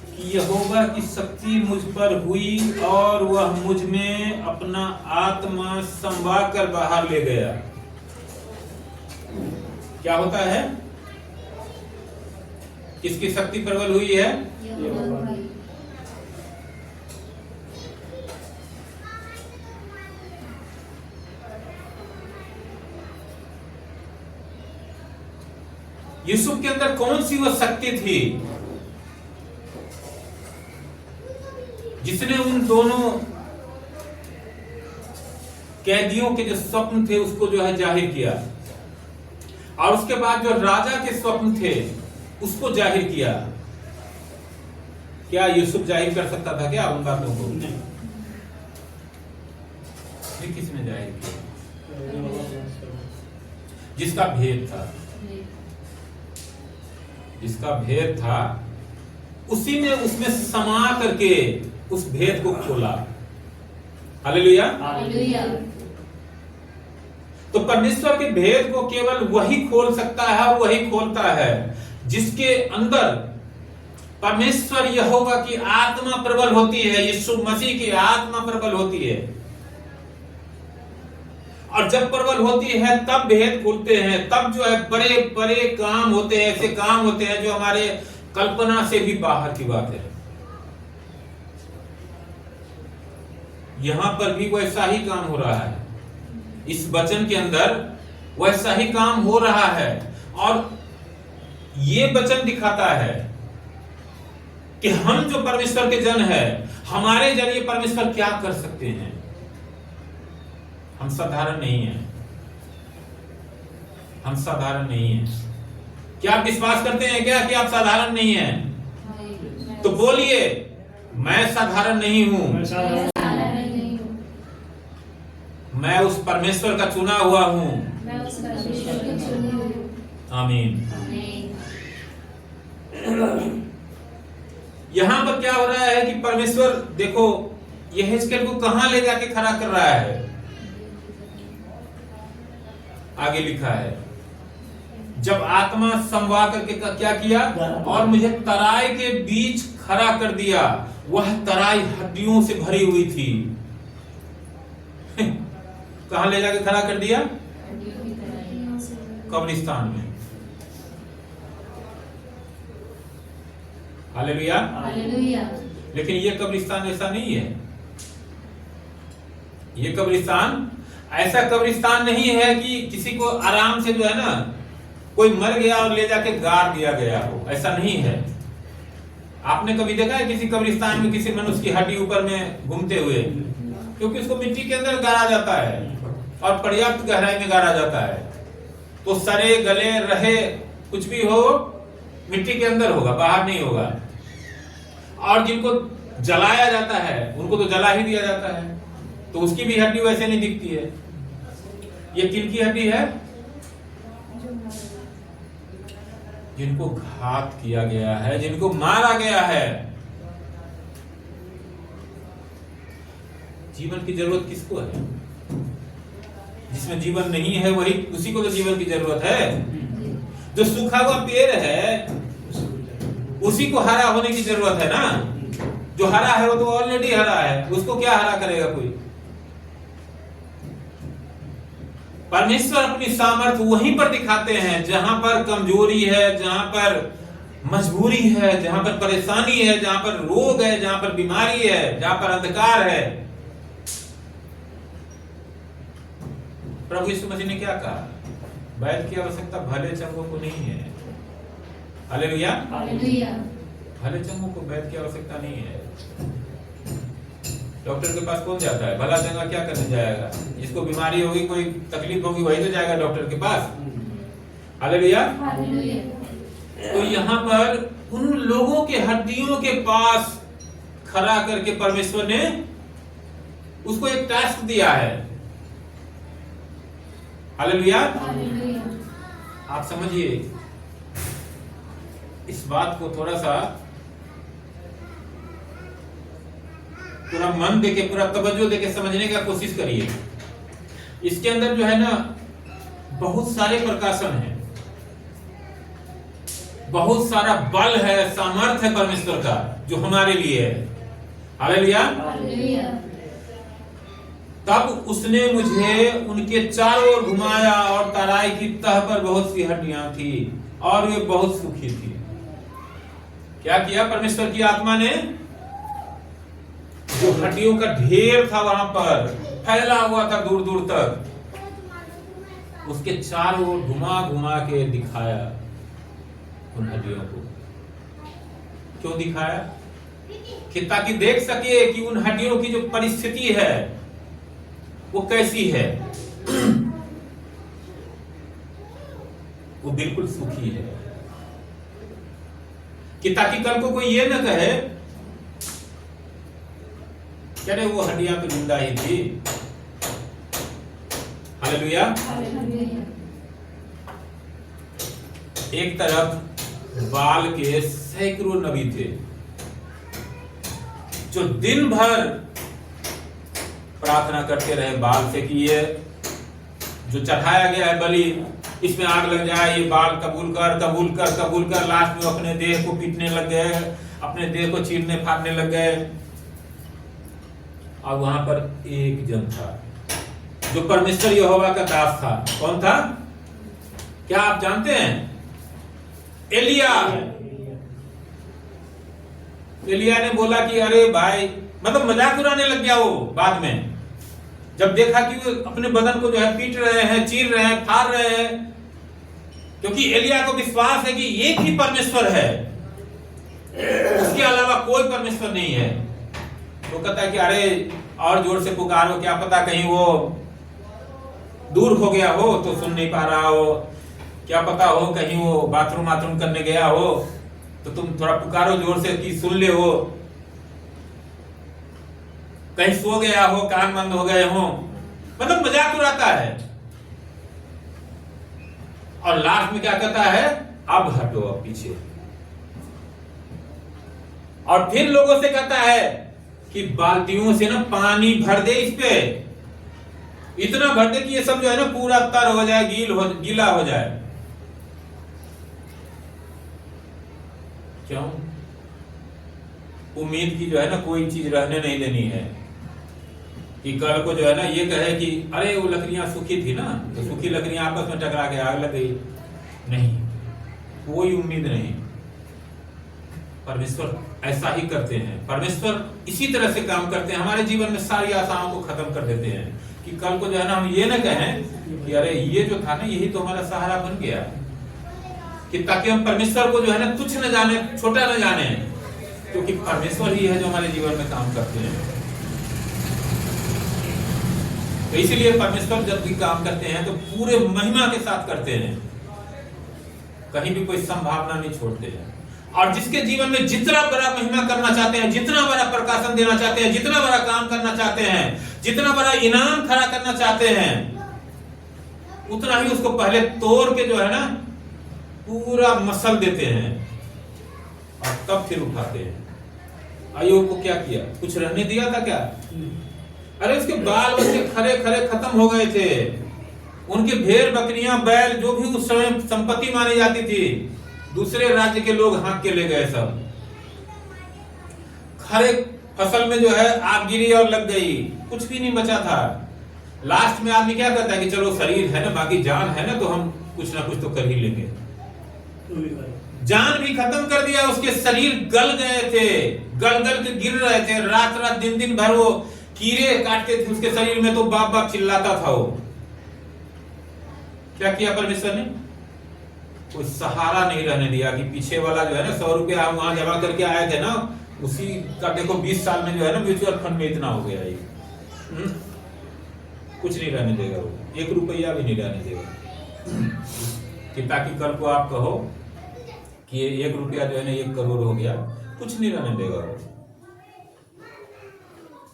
कि यहोवा की शक्ति मुझ पर हुई और वह मुझ में अपना आत्मा संवा कर बाहर ले गया। क्या होता है? किसकी शक्ति प्रबल हुई है? यूसुफ के अंदर कौन सी वो शक्ति थी जिसने उन दोनों कैदियों के जो स्वप्न थे उसको जो है जाहिर किया, और उसके बाद जो राजा के स्वप्न थे उसको जाहिर किया? क्या यूसुफ जाहिर कर सकता था क्या उन बातों को? नहीं। किसने जाहिर किया? जिसका भेद था, जिसका भेद था उसी ने उसमें समा करके उस भेद को खोला। हालेलुया। हालेलुया। तो परमेश्वर के भेद को केवल वही खोल सकता है, वही खोलता है जिसके अंदर परमेश्वर यहोवा की आत्मा प्रबल होती है, यीशु मसीह की आत्मा प्रबल होती है। और जब प्रबल होती है तब भेद खुलते हैं, तब जो है बड़े बड़े काम होते हैं, ऐसे काम होते हैं जो हमारे कल्पना से भी बाहर की बात है। यहां पर भी वैसा ही काम हो रहा है, इस वचन के अंदर वैसा ही काम हो रहा है। और ये वचन दिखाता है कि हम जो परमेश्वर के जन है, हमारे जरिए परमेश्वर क्या कर सकते हैं। हम साधारण नहीं हैं, हम साधारण नहीं हैं। क्या आप विश्वास करते हैं क्या कि आप साधारण नहीं हैं? तो बोलिए, मैं साधारण नहीं हूं। मैं उस परमेश्वर का चुना हुआ हूँ। मैं उस परमेश्वर को चुनी हूँ। आमीन। आमीन। यहाँ पर क्या हो रहा है कि परमेश्वर देखो यहेजकेल को कहां ले जाके खड़ा कर रहा है। आगे लिखा है, जब आत्मा समवा करके क्या किया, और मुझे तराई के बीच खड़ा कर दिया। वह तराई हड्डियों से भरी हुई थी। कहां ले जाके खड़ा कर दिया? कब्रिस्तान में। हालेलुया। हालेलुया। लेकिन ये कब्रिस्तान ऐसा नहीं है। ये कब्रिस्तान ऐसा कब्रिस्तान नहीं है कि किसी को आराम से जो है ना, कोई मर गया और ले जाके गाड़ दिया गया हो, ऐसा नहीं है। आपने कभी देखा है किसी कब्रिस्तान में किसी मनुष्य की हड्डी ऊपर में घूमते हुए? क्योंकि उसको मिट्टी के अंदर गाड़ा जाता है और पर्याप्त गहराई में गाड़ा जाता है, तो सरे गले रहे कुछ भी हो मिट्टी के अंदर होगा, बाहर नहीं होगा। और जिनको जलाया जाता है उनको तो जला ही दिया जाता है, तो उसकी भी हड्डी वैसे नहीं दिखती है। ये किनकी हड्डी है? जिनको घात किया गया है, जिनको मारा गया है। जीवन की जरूरत किसको है? जिसमें जीवन नहीं है वही, उसी को तो जीवन की जरूरत है। जो सूखा हुआ पेड़ है उसी को हरा होने की जरूरत है ना। जो हरा है वो तो ऑलरेडी हरा है, उसको क्या हरा करेगा कोई? परमेश्वर अपनी सामर्थ्य वहीं पर दिखाते हैं जहां पर कमजोरी है, जहां पर मजबूरी है, जहां पर परेशानी है, जहां पर रोग है, जहां पर बीमारी है, जहां पर अंधकार है। प्रभु यीशु मसीह ने क्या कहा? वैद्य की आवश्यकता भले चंगों को नहीं है। हालेलुया। हालेलुया। भले चंगों को वैद्य की आवश्यकता नहीं है। डॉक्टर के पास कौन जाता है? भला चंगा क्या करने जाएगा? जिसको बीमारी होगी, कोई तकलीफ होगी, वही तो जाएगा डॉक्टर के पास। हालेलुया। हालेलुया। तो यहाँ पर उन लोगों के हड्डियों के पास खड़ा करके परमेश्वर ने उसको एक टास्क दिया है। हालेलुया। हालेलुया। आप समझिए इस बात को, थोड़ा सा पूरा मन देके, पूरा तवज्जो देके समझने का कोशिश करिए। इसके अंदर जो है ना बहुत सारे प्रकाशन है, बहुत सारा बल है, सामर्थ्य है परमेश्वर का जो हमारे लिए है। हालेलुया। हालेलुया। तब उसने मुझे उनके चारों ओर घुमाया और तराई की तह पर बहुत सी हड्डियां थी और वे बहुत सूखी थी। क्या किया परमेश्वर की आत्मा ने? जो हड्डियों का ढेर था वहां पर फैला हुआ था दूर दूर तक, उसके चारों ओर घुमा घुमा के दिखाया उन हड्डियों को। क्यों दिखाया? कि ताकि देख सके कि उन हड्डियों की जो परिस्थिति है वो कैसी है। वो बिल्कुल सूखी है, कि ताकि कल को कोई ये न कहे क्या वो हड्डियां तो जिंदा ही थी। हालेलुया। हालेलुया। एक तरफ बाल के सैकड़ों नबी थे जो दिन भर प्रार्थना करते रहे बाल से कि ये जो चढ़ाया गया है बलि, इसमें आग लग जाए, ये बाल कबूल कर कबूल कर कबूल कर। लास्ट में अपने देह को पीटने लग गए, अपने देह को चीरने फाड़ने लग गए। और वहां पर एक जन था जो परमेश्वर यहोवा का दास था। कौन था? क्या आप जानते हैं? एलिया। एलिया ने बोला कि अरे भाई, मतलब मजाक उड़ाने लग गया वो बाद में, जब देखा कि वो अपने बदन को जो है पीट रहे हैं, चीर रहे हैं, फाड़ रहे हैं। क्योंकि एलिया को विश्वास है कि एक ही परमेश्वर है, उसके अलावा कोई परमेश्वर नहीं है। तो कहता है कि अरे और जोर से पुकारो, क्या पता कहीं वो दूर हो गया हो तो सुन नहीं पा रहा हो, क्या पता हो कहीं वो बाथरूम करने गया हो, तो तुम थोड़ा पुकारो जोर से कि सुन ले, हो कहीं सो गया हो, कान बंद हो गए हो। मतलब मजाक उड़ाता है। और लास्ट में क्या कहता है, अब हटो, अब पीछे। और फिर लोगों से कहता है कि बाल्टियों से ना पानी भर दे इस पे, इतना भर दे कि ये सब जो है ना पूरा तर हो जाए, गीला हो जाए। क्यों? उम्मीद की जो है ना कोई चीज रहने नहीं देनी है, कि कल को जो है ना ये कहे कि अरे वो लकड़ियां सूखी थी ना, तो सूखी लकड़ियां आपस में टकरा के आग लग गई। नहीं, कोई उम्मीद नहीं। परमेश्वर ऐसा ही करते हैं। परमेश्वर इसी तरह से काम करते हैं, हमारे जीवन में सारी आशाओं को खत्म कर देते हैं, कि कल को जो है ना हम ये ना कहें कि अरे ये जो था ना यही तो हमारा सहारा बन गया, कि ताकि हम परमेश्वर को जो है ना तुच्छ न जाने, छोटा न जाने, क्योंकि परमेश्वर ही है जो हमारे जीवन में काम करते हैं। तो इसीलिए परमेश्वर जब भी काम करते हैं तो पूरे महिमा के साथ करते हैं, कहीं भी कोई संभावना नहीं छोड़ते हैं। और जिसके जीवन में जितना बड़ा महिमा करना चाहते हैं, जितना बड़ा प्रकाशन देना चाहते हैं, जितना बड़ा काम करना चाहते हैं, जितना बड़ा इनाम खड़ा करना चाहते हैं, उतना ही उसको पहले तोड़ के जो है ना पूरा मसल देते हैं और तब फिर उठाते हैं। अय्यूब को क्या किया? कुछ रहने दिया था क्या? अरे उसके बाल बच्चे खरे खरे खत्म हो गए थे, उनके भेड़ बकरियां बैल जो भी उस समय संपत्ति मानी जाती थी, दूसरे राज्य के लोग हाँक के ले गए सब। खरे फसल में जो है आग गिरी और लग गई, कुछ भी नहीं बचा था। लास्ट में आदमी क्या कहता है कि चलो शरीर है ना, बाकी जान है ना, तो हम कुछ ना कुछ तो कर ही लेंगे। जान भी खत्म कर दिया, उसके शरीर गल गए थे, गल गल के गिर रहे थे, रात रात दिन दिन भर वो कीड़े काटते थे उसके शरीर में, तो बाप बाप चिल्लाता था वो। क्या किया परमेश्वर ने? कोई सहारा नहीं रहने दिया, कि पीछे वाला जो है ना 100 रुपया हम वहां जमा करके आए थे ना, उसी का देखो 20 साल में जो है ना म्यूचुअल फंड में इतना हो गया ये। कुछ नहीं रहने देगा वो, 1 रुपया भी नहीं रहने देगा, कि ताकि कल को आप कहो कि 1 रुपया जो है ना 1 करोड़ हो गया, कुछ नहीं रहने देगा वो।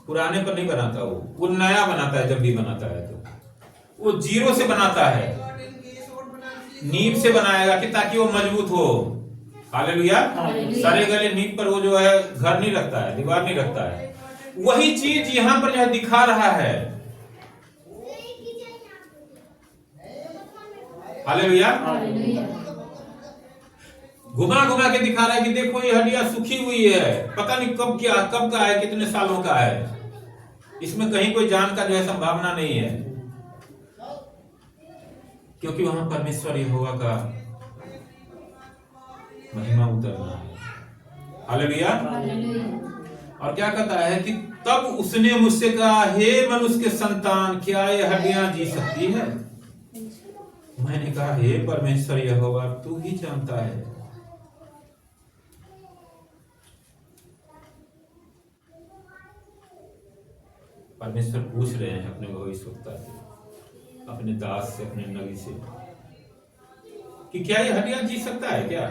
पुराने पर नहीं बनाता वो नया बनाता है। जब भी बनाता है तो वो जीरो से बनाता है, नींव से बनाएगा कि ताकि वो मजबूत हो। हालेलुया। सारे गले नींव पर वो जो है घर नहीं रखता है, दीवार नहीं रखता है। वही चीज यहां पर जो है दिखा रहा है। हालेलुया। घुमा घुमा के दिखा रहा है कि देखो ये हड्डियां सूखी हुई है, पता नहीं कब का है, कितने सालों का है, इसमें कहीं कोई जान का जो है संभावना नहीं है, क्योंकि वहां परमेश्वर यहोवा का महिमा उतरना है। हालेलुया। और क्या कहता है कि तब उसने मुझसे कहा, हे मनुष्य के संतान, क्या ये हड्डियां जी सकती है? मैंने कहा, हे परमेश्वर यहोवा, तू ही जानता है। परमेश्वर पूछ रहे हैं अपने भविष्यवक्ता से, अपने दास से, अपने नबी से, कि क्या ये हड्डियां जी सकता है क्या?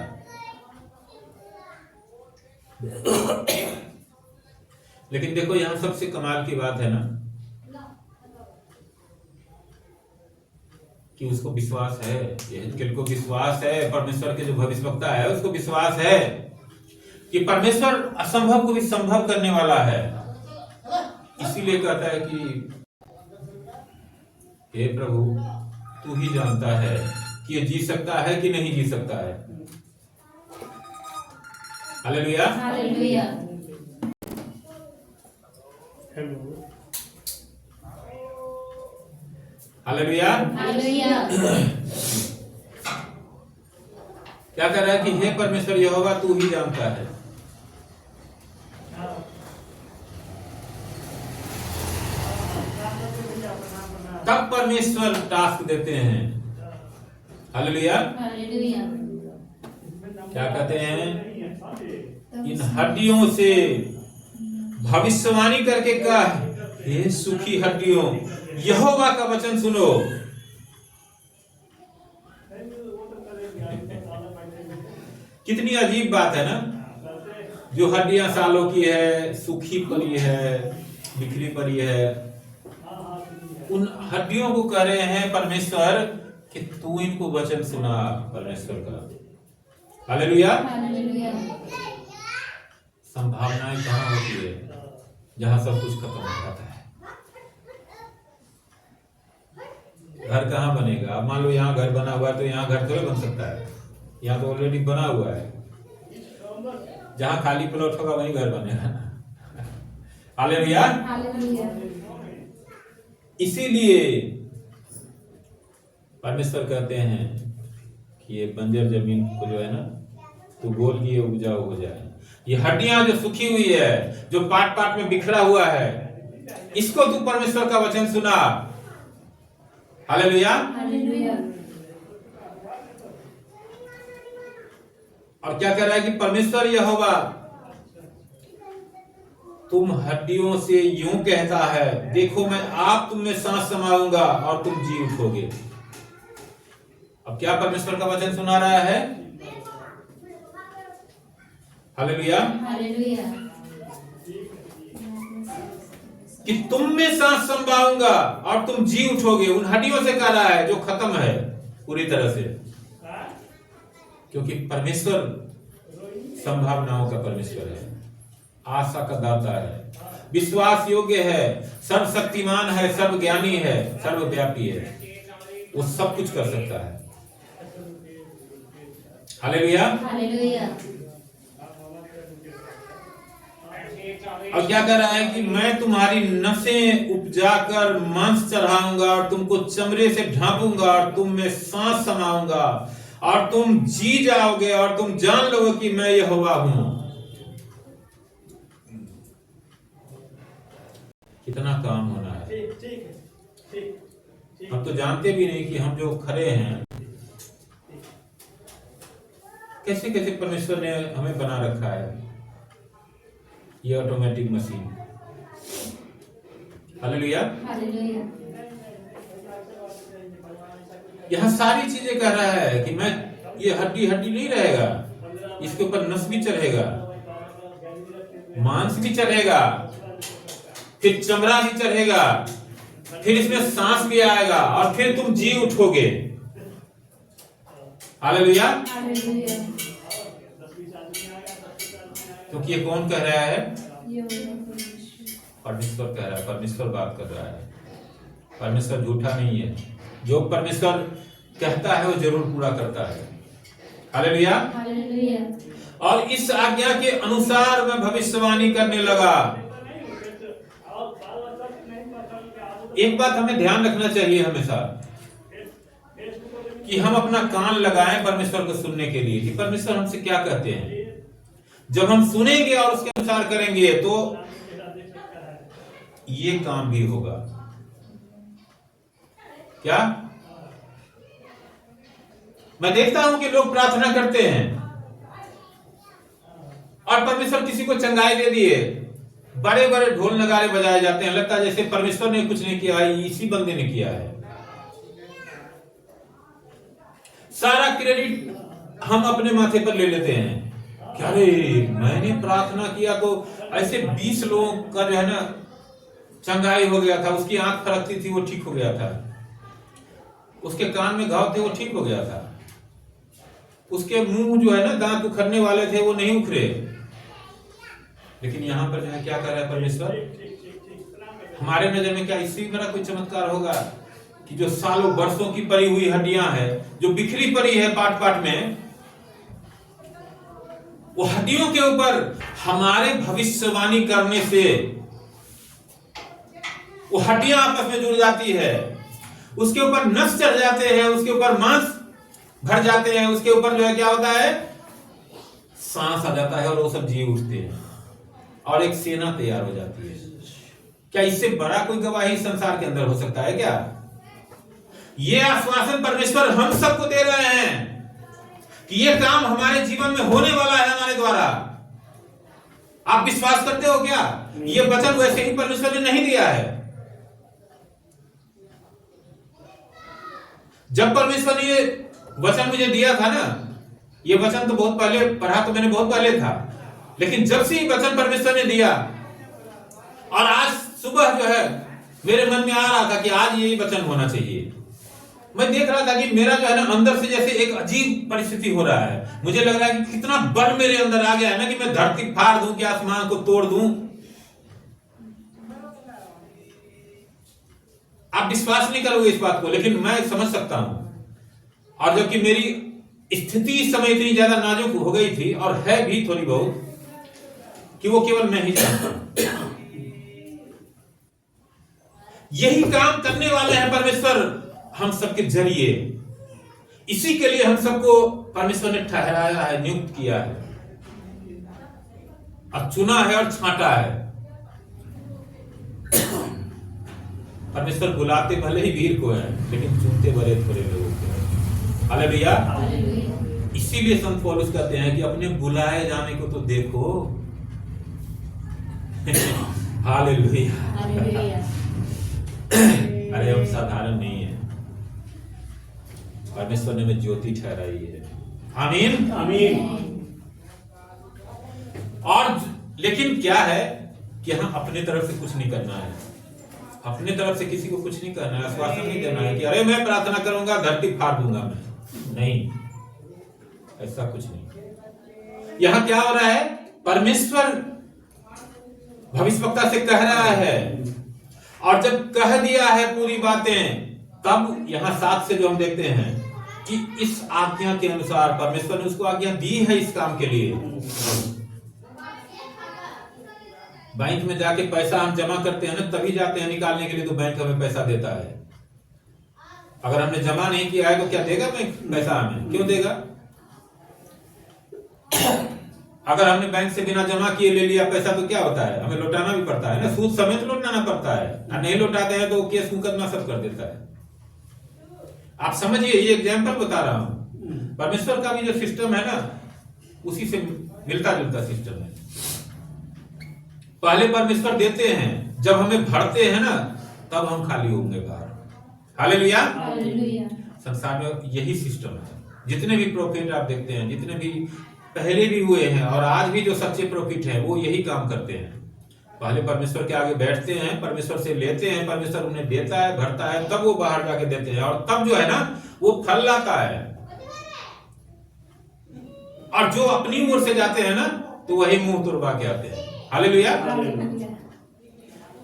लेकिन देखो यहां सबसे कमाल की बात है ना, कि उसको विश्वास है, यहेजकेल को विश्वास है, परमेश्वर के जो भविष्यवक्ता है उसको विश्वास है कि परमेश्वर असंभव को भी संभव करने वाला है। इसीलिए कहता है कि हे प्रभु, तू ही जानता है कि ये जी सकता है कि नहीं जी सकता है। हालेलुया। हालेलुया। हालेलुया। हालेलुया। क्या कह रहा है कि हे परमेश्वर यहोवा, तू ही जानता है। तब परमेश्वर टास्क देते हैं। हालेलुया। हालेलुया। क्या कहते हैं? इन हड्डियों से भविष्यवाणी करके कहा, हे सूखी हड्डियों, यहोवा का वचन सुनो। कितनी अजीब बात है ना, जो हड्डियां सालों की है, सूखी पड़ी है, बिखरी पड़ी है, उन हड्डियों को कह रहे हैं परमेश्वर कि तू इनको वचन सुना परमेश्वर का। हालेलुया। संभावनाएं कहाँ होती है? जहां सब कुछ खत्म हो जाता है। घर कहाँ बनेगा? अब मान लो यहाँ घर बना हुआ है तो यहाँ घर थोड़े बन सकता है, यहाँ तो ऑलरेडी बना हुआ है। जहां खाली प्लॉट होगा वहीं घर बनेगा। हालेलुया। इसीलिए परमेश्वर कहते हैं कि ये बंजर जमीन को जो है ना, तो बोल कि ये उपजाऊ हो जाए। ये हड्डियां जो सूखी हुई है, जो पार्ट पार्ट में बिखरा हुआ है, इसको तू परमेश्वर का वचन सुना। हालेलुया। और क्या कह रहा है कि परमेश्वर यहोवा तुम हड्डियों से यूं कहता है, देखो मैं आप तुम में सांस समाऊंगा और तुम जी उठोगे। अब क्या परमेश्वर का वचन सुना रहा है? हालेलुया। कि तुम में सांस समाऊंगा और तुम जी उठोगे। उन हड्डियों से कह रहा है जो खत्म है पूरी तरह से, क्योंकि परमेश्वर संभावनाओं का परमेश्वर है, आशा का दाता है, विश्वास योग्य है, सर्वशक्तिमान है, सर्वज्ञानी है, सर्वव्यापी है। वो सब कुछ कर सकता है। हालेलुया। और क्या कह रहा है कि मैं तुम्हारी नसें उपजाकर मांस चढ़ाऊंगा और तुमको चमड़े से ढांपूंगा और तुम में सांस समाऊंगा और तुम जी जाओगे और तुम जान लोगे कि मैं यहोवा हूं। कितना काम होना है। हम तो जानते भी नहीं कि हम जो खड़े हैं, कैसे कैसे परमेश्वर ने हमें बना रखा है। ये ऑटोमेटिक मशीन। हालेलुया। यह सारी चीजें कह रहा है कि मैं, ये हड्डी हड्डी नहीं रहेगा, इसके ऊपर नस भी चढ़ेगा, मांस भी चढ़ेगा, फिर चमड़ा भी चढ़ेगा, फिर इसमें सांस भी आएगा और फिर तुम जी उठोगे। हालेलुया। क्योंकि ये कौन कह रहा है? परमेश्वर कह रहा है, परमेश्वर बात कर रहा है। परमेश्वर झूठा नहीं है, जो परमेश्वर कहता है वो जरूर पूरा करता है। हालेलुया। और इस आज्ञा के अनुसार मैं भविष्यवाणी करने लगा। एक बात हमें ध्यान रखना चाहिए हमेशा, कि हम अपना कान लगाएं परमेश्वर को सुनने के लिए कि परमेश्वर हमसे क्या कहते हैं। जब हम सुनेंगे और उसके अनुसार करेंगे तो ये काम भी होगा। क्या? मैं देखता हूं कि लोग प्रार्थना करते हैं और परमेश्वर किसी को चंगाई दे दिए, बड़े बड़े ढोल नगारे बजाए जाते हैं, लगता है जैसे परमेश्वर ने कुछ नहीं किया है, इसी बंदे ने किया है। सारा क्रेडिट हम अपने माथे पर ले लेते हैं। क्या रे, मैंने प्रार्थना किया तो ऐसे 20 लोगों का जो है ना चंगाई हो गया था, उसकी आंख फरकती थी वो ठीक हो गया था, उसके कान में घाव थे वो ठीक हो गया था, उसके मुंह जो है ना दांत उखड़ने वाले थे वो नहीं उखड़े। लेकिन यहां पर जो है क्या कर रहा है परमेश्वर? हमारे नजर में क्या इससे भी बड़ा कोई चमत्कार होगा कि जो सालों वर्षों की पड़ी हुई हड्डियां हैं, जो बिखरी पड़ी है पार्ट पार्ट में, वो हड्डियों के ऊपर हमारे भविष्यवाणी करने से वो हड्डियां आपस में जुड़ जाती है, उसके ऊपर नस चढ़ जाते हैं, उसके ऊपर मांस भर जाते हैं, उसके ऊपर जो है क्या होता है, सांस आ जाता है और वो सब जी उठते हैं और एक सेना तैयार हो जाती है। क्या इससे बड़ा कोई गवाही संसार के अंदर हो सकता है क्या? ये आश्वासन परमेश्वर हम सबको दे रहे हैं कि ये काम हमारे जीवन में होने वाला है हमारे द्वारा। आप विश्वास करते हो क्या? ये वचन वैसे ही परमेश्वर ने नहीं दिया है। जब परमेश्वर ने ये वचन मुझे दिया था ना, ये वचन तो बहुत पहले पढ़ा, तो मैंने बहुत पहले था, लेकिन जब से ये वचन परमेश्वर ने दिया और आज सुबह जो है मेरे मन में आ रहा था कि आज यही वचन होना चाहिए। मैं देख रहा था कि मेरा जो है ना अंदर से जैसे एक अजीब परिस्थिति हो रहा है। मुझे लग रहा है कि कितना बल मेरे अंदर आ गया है ना कि मैं धरती फाड़ दूं, कि आसमान को तोड़ दूं। आप विश्वास नहीं करोगे इस बात को, लेकिन मैं समझ सकता हूं। और जबकि मेरी स्थिति इस समय इतनी ज्यादा नाजुक हो गई थी, और है भी थोड़ी बहुत, कि वो केवल मैं ही जानता। यही काम करने वाले हैं परमेश्वर हम सबके जरिए। इसी के लिए हम सबको परमेश्वर ने ठहराया है, नियुक्त किया है, और चुना है और छांटा है। परमेश्वर बुलाते भले ही भीड़ को है, लेकिन चुनते बड़े थोड़े लोगों को है। हालेलुया। इसीलिए संत पौलुस कहते हैं कि अपने बुलाए जाने को तो देखो। हालेलुया। अरे हम साधारण नहीं है, परमेश्वर ने हमें ज्योति ठहराई है। आमीन आमीन। और लेकिन क्या है कि हम अपने तरफ से कुछ नहीं करना है, अपने तरफ से किसी को कुछ नहीं करना है, आश्वासन नहीं देना है कि अरे मैं प्रार्थना करूंगा धरती फाड़ दूंगा मैं। नहीं, ऐसा कुछ नहीं। यहां क्या हो रहा है, परमेश्वर भविष्यवक्ता से कह रहा है, और जब कह दिया है पूरी बातें, तब यहां 7 से जो हम देखते हैं कि इस आज्ञा के अनुसार परमेश्वर ने उसको आज्ञा दी है इस काम के लिए। बैंक में जाके पैसा हम जमा करते हैं ना, तभी जाते हैं निकालने के लिए तो बैंक हमें पैसा देता है। अगर हमने जमा नहीं किया है तो क्या देगा बैंक पैसा हमें? क्यों देगा? अगर हमने बैंक से बिना जमा किए ले लिया पैसा तो क्या होता है, हमें लौटाना भी पड़ता है ना, सूद समेत लौटाना पड़ता है। और नहीं लौटाते हैं तो केस मुकदमा सब कर देता है। आप समझिए, ये एग्जाम्पल बता रहा हूं। परमेश्वर का भी जो सिस्टम है ना, उसी से मिलता जुलता सिस्टम है। पहले परमेश्वर देते हैं, जब हमें भरते हैं ना, तब हम खाली होंगे बाहर। हालेलुया। संसार में यही सिस्टम है। जितने भी प्रोफेट आप देखते हैं, जितने भी पहले भी हुए हैं और आज भी जो सच्चे प्रोफेट हैं, वो यही काम करते हैं। पहले परमेश्वर के आगे बैठते हैं, परमेश्वर से लेते हैं, परमेश्वर उन्हें देता है, भरता है, तब वो बाहर जाके देते हैं, और तब जो है ना वो फल लाता है। और जो अपनी ओर से जाते हैं ना, तो वही मुंह तुड़वा के आते हैं। हालेलुया।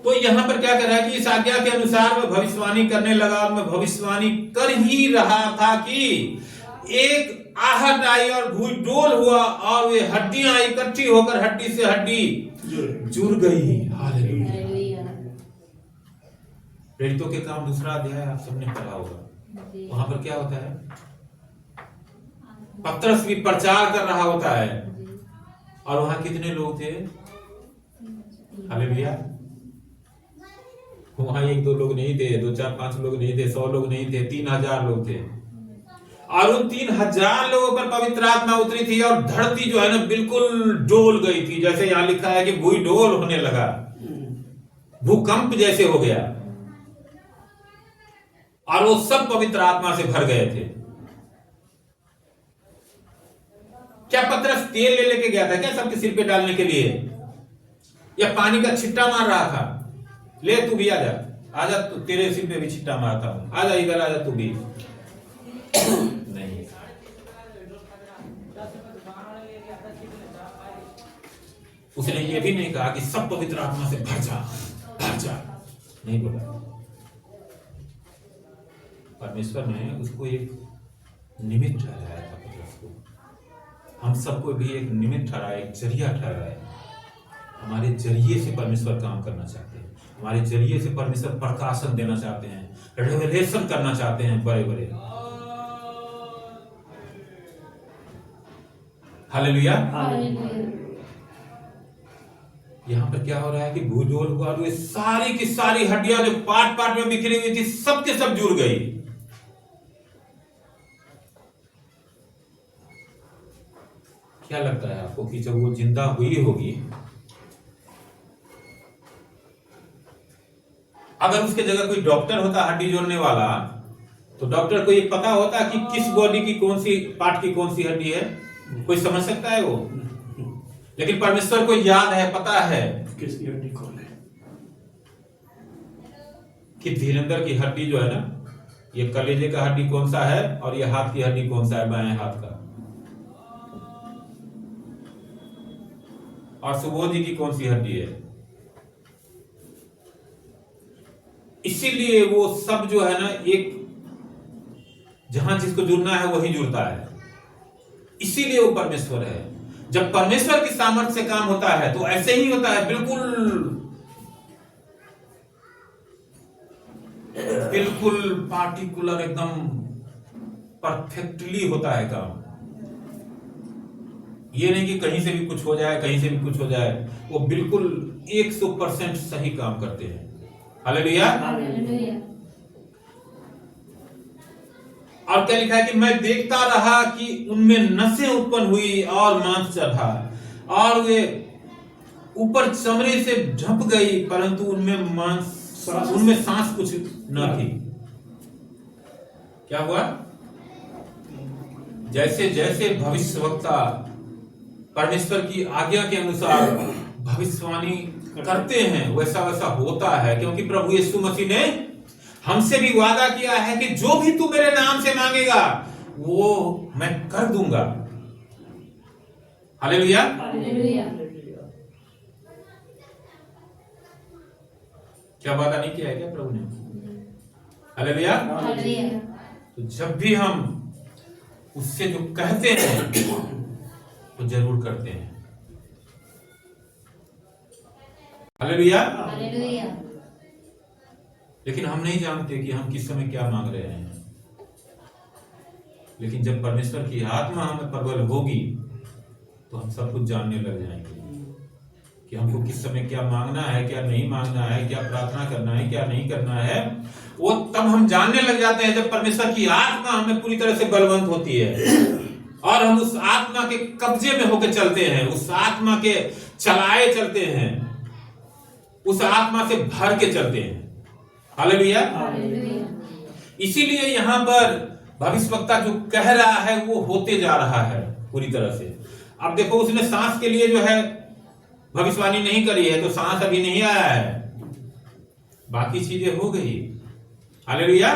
तो यहां पर क्या कर रहा है कि इस आज्ञा के अनुसार मैं भविष्यवाणी करने लगा, और मैं भविष्यवाणी कर ही रहा था कि एक आहट आई और भूमि डोल हुआ, और वे हड्डियां इकट्ठी होकर हड्डी से हड्डी जुड़ गई। हालेलुया। प्रेरितों के काम 2 अध्याय आप सबने पढ़ा होगा। वहां पर क्या होता है, पतरस भी प्रचार कर रहा होता है, और वहां कितने लोग थे? हालेलुया। वहां 1-2 लोग नहीं थे, 2, 4, 5 लोग नहीं थे, 100 लोग नहीं थे, 3000 लोग थे। और उन 3000 लोगों पर पवित्र आत्मा उतरी थी, और धरती जो है ना बिल्कुल डोल गई थी। जैसे यहां लिखा है कि भूमि डोल होने लगा, भूकंप जैसे हो गया, और वो सब पवित्र आत्मा से भर गए थे। क्या पतरस तेल ले लेके गया था क्या सबके सिर पे डालने के लिए, या पानी का छिट्टा मार रहा था? ले तू भी आजा, आजा, तू तेरे सिर पे भी छिट्टा मारता हूं, आजा इधर, आजा तू भी। नहीं, उसने ये भी नहीं कहा कि सब पवित्र आत्मा से भर जा, भर जा, नहीं बोला। परमेश्वर ने उसको एक निमित्त ठहराया था, पतरस को। हम सबको भी एक निमित्त ठहराया, एक जरिया ठहराया। हमारे जरिए से परमेश्वर काम करना चाहते हैं, हमारे जरिए से परमेश्वर प्रकाशन देना चाहते हैं, रेवलेशन करना चाहते हैं बड़े बड़े। हालेलुया। यहां पर क्या हो रहा है कि भूजोल हुआ, और सारी की सारी हड्डियां जो पार्ट पार्ट में बिखरी हुई थी, सब के सब जुड़ गई। क्या लगता है आपको कि जब वो जिंदा हुई होगी, अगर उसके जगह कोई डॉक्टर होता हड्डी जोड़ने वाला, तो डॉक्टर को ये पता होता कि किस बॉडी की कौन सी पार्ट की कौन सी हड्डी है? कोई समझ सकता है वो? लेकिन परमेश्वर को याद है, पता है किसकी हड्डी कौन है। कि धीरेन्द्र की हड्डी जो है ना, ये कलेजे का हड्डी कौन सा है और ये हाथ की हड्डी कौन सा है, बाएं हाथ का, और सुबोध जी की कौन सी हड्डी है। इसीलिए वो सब जो है ना, एक जहां जिसको जुड़ना है वही जुड़ता है, इसीलिए वो परमेश्वर है। जब परमेश्वर की सामर्थ्य से काम होता है तो ऐसे ही होता है, बिल्कुल पार्टिकुलर, एकदम परफेक्टली होता है काम। ये नहीं कि कहीं से भी कुछ हो जाए, कहीं से भी कुछ हो जाए, वो बिल्कुल 100% सही काम करते हैं। हालेलुया। और क्या लिखा है कि मैं देखता रहा कि उनमें नसें उत्पन्न हुई और मांस चढ़ा, और वे ऊपर चमड़े से ढंप गई, परंतु उनमें सांस कुछ न थी। क्या हुआ? जैसे जैसे भविष्यवक्ता परमेश्वर की आज्ञा के अनुसार भविष्यवाणी करते हैं, वैसा वैसा होता है, क्योंकि प्रभु यीशु मसीह ने हमसे भी वादा किया है कि जो भी तू मेरे नाम से मांगेगा वो मैं कर दूंगा। हालेलुया। क्या वादा नहीं किया है क्या प्रभु ने? हालेलुया। तो जब भी हम उससे जो कहते हैं वो जरूर करते हैं। हालेलुया। लेकिन हम नहीं जानते कि हम किस समय क्या मांग रहे हैं। लेकिन जब परमेश्वर की आत्मा हमें प्रबल होगी तो हम सब कुछ जानने लग जाएंगे कि हमको किस समय क्या मांगना है, क्या नहीं मांगना है, क्या प्रार्थना करना है, क्या नहीं करना है। वो तब हम जानने लग जाते हैं जब परमेश्वर की आत्मा हमें पूरी तरह से बलवंत होती है और हम उस आत्मा के कब्जे में होकर चलते हैं, उस आत्मा के चलाए चलते हैं, उस आत्मा से भर के चलते हैं। हालेलुया। इसीलिए यहां पर भविष्यवक्ता जो कह रहा है वो होते जा रहा है पूरी तरह से। अब देखो, उसने सांस के लिए जो है भविष्यवाणी नहीं करी है, तो सांस अभी नहीं आया है, बाकी चीजें हो गई। हालेलुया।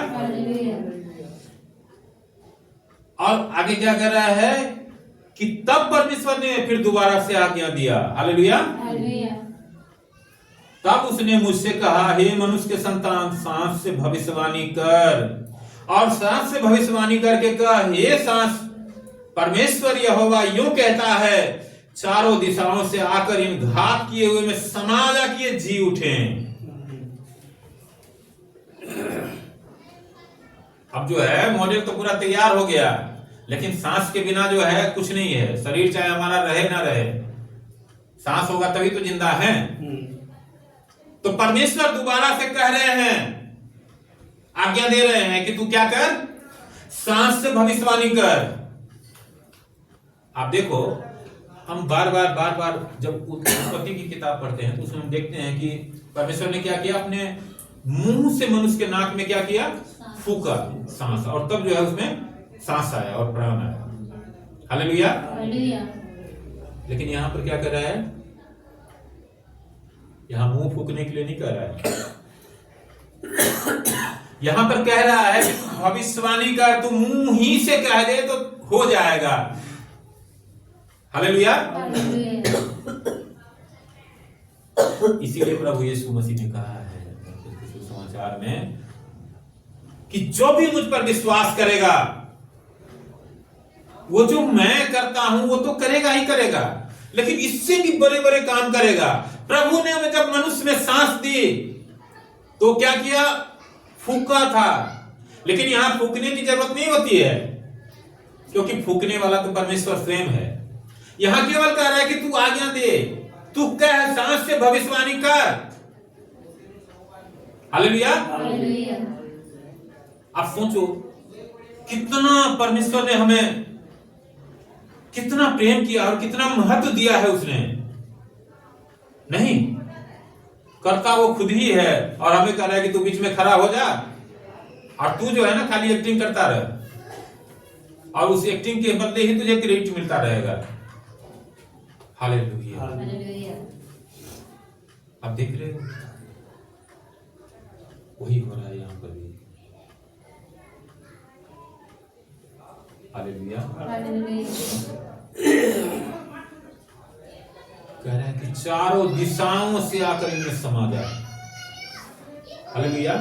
और आगे क्या कर रहा है कि तब परमेश्वर ने फिर दोबारा से आज्ञा दिया। हालेलुया। तब उसने मुझसे कहा, हे मनुष्य के संतान, सांस से भविष्यवाणी कर, और सांस से भविष्यवाणी करके कह, हे सांस, परमेश्वर यहोवा यूं कहता है, चारों दिशाओं से आकर इन घात किए हुए में समा जा किए जी उठे। अब जो है मॉडल तो पूरा तैयार हो गया, लेकिन सांस के बिना जो है कुछ नहीं है। शरीर चाहे हमारा रहे ना रहे, सांस होगा तभी तो जिंदा है। तो परमेश्वर दोबारा से कह रहे हैं, आज्ञा दे रहे हैं कि तू क्या कर, सांस से भविष्यवाणी कर। आप देखो, हम बार बार जब उत्पत्ति की किताब पढ़ते हैं तो उसमें हम देखते हैं कि परमेश्वर ने क्या किया, अपने मुंह से मनुष्य के नाक में क्या किया, फूका सांस, और तब जो है उसमें सांस आया और प्राण आया। हालेलुया। लेकिन यहां पर क्या कर रहा है, यहां मुंह फूकने के लिए नहीं कह रहा है, यहां पर कह रहा है कि भविष्यवाणी कर, तू मुंह ही से कह दे तो हो जाएगा। हालेलुया। इसीलिए प्रभु यीशु मसीह ने कहा है सुसमाचार में कि जो भी मुझ पर विश्वास करेगा, वो जो मैं करता हूं वो तो करेगा ही करेगा, लेकिन इससे भी बड़े बड़े काम करेगा। प्रभु ने हमें जब मनुष्य में सांस दी तो क्या किया, फूका था। लेकिन यहां फूकने की जरूरत नहीं होती है, क्योंकि फूकने वाला तो परमेश्वर स्वयं है। यहां केवल कह रहा है कि तू आज्ञा दे, तू कह, सांस से भविष्यवाणी कर। हालेलुया। आप सोचो कितना परमेश्वर ने हमें कितना प्रेम किया और कितना महत्व दिया है उसने। नहीं, करता वो खुद ही है और हमें कह रहा है कि तू बीच में खड़ा हो जा और तू जो है ना खाली एक्टिंग करता रहे, और उस एक्टिंग के बदले ही तुझे क्रेडिट मिलता रहेगा। हालेलुया। आप देख रहे हो, वही हो रहा है यहाँ पर भी। हालेलुया। कह रहे हैं कि चारों दिशाओं से आकर इनमें समा जाए। हालेलुया।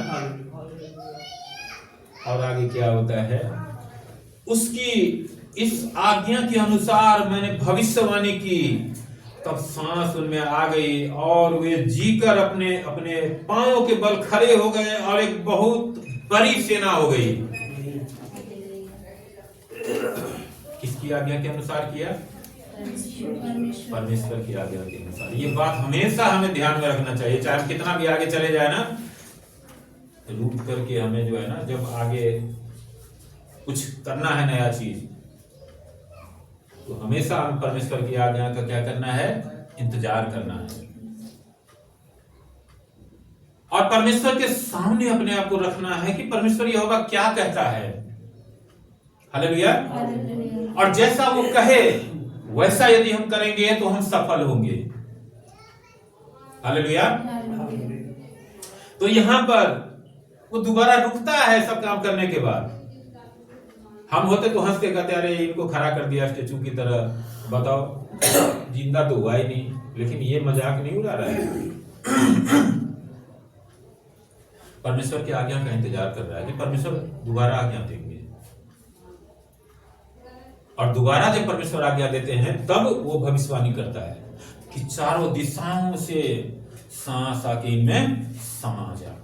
और आगे क्या होता है, उसकी इस आज्ञा के अनुसार मैंने भविष्यवाणी की, तब सांस उनमें आ गई और वे जीकर अपने अपने पांवों के बल खड़े हो गए और एक बहुत बड़ी सेना हो गई। किसकी आज्ञा के अनुसार किया? परमेश्वर की आज्ञा के अनुसार। ये बात हमेशा हमें ध्यान में रखना चाहिए, चाहे हम कितना भी आगे चले जाए ना, रुक करके हमें जो है ना, जब आगे कुछ करना है नया चीज, तो हमेशा हम परमेश्वर की आज्ञा का क्या करना है? इंतजार करना है और परमेश्वर के सामने अपने आप को रखना है कि परमेश्वर यहोवा क्या कहता है। हालेलुया। और जैसा वो कहे वैसा यदि हम करेंगे तो हम सफल होंगे। हालेलुया। तो यहां पर वो दोबारा रुकता है सब काम करने के बाद। हम होते तो हंस के कहते अरे इनको खड़ा कर दिया स्टेचू की तरह, बताओ जिंदा तो हुआ ही नहीं। लेकिन ये मजाक नहीं उड़ा रहा है, परमेश्वर की आज्ञा का इंतजार कर रहा है कि परमेश्वर दोबारा आज्ञा देंगे। और दोबारा जब परमेश्वर आज्ञा देते हैं तब वो भविष्यवाणी करता है कि चारों दिशाओं से सांस आके इनमें समा जा।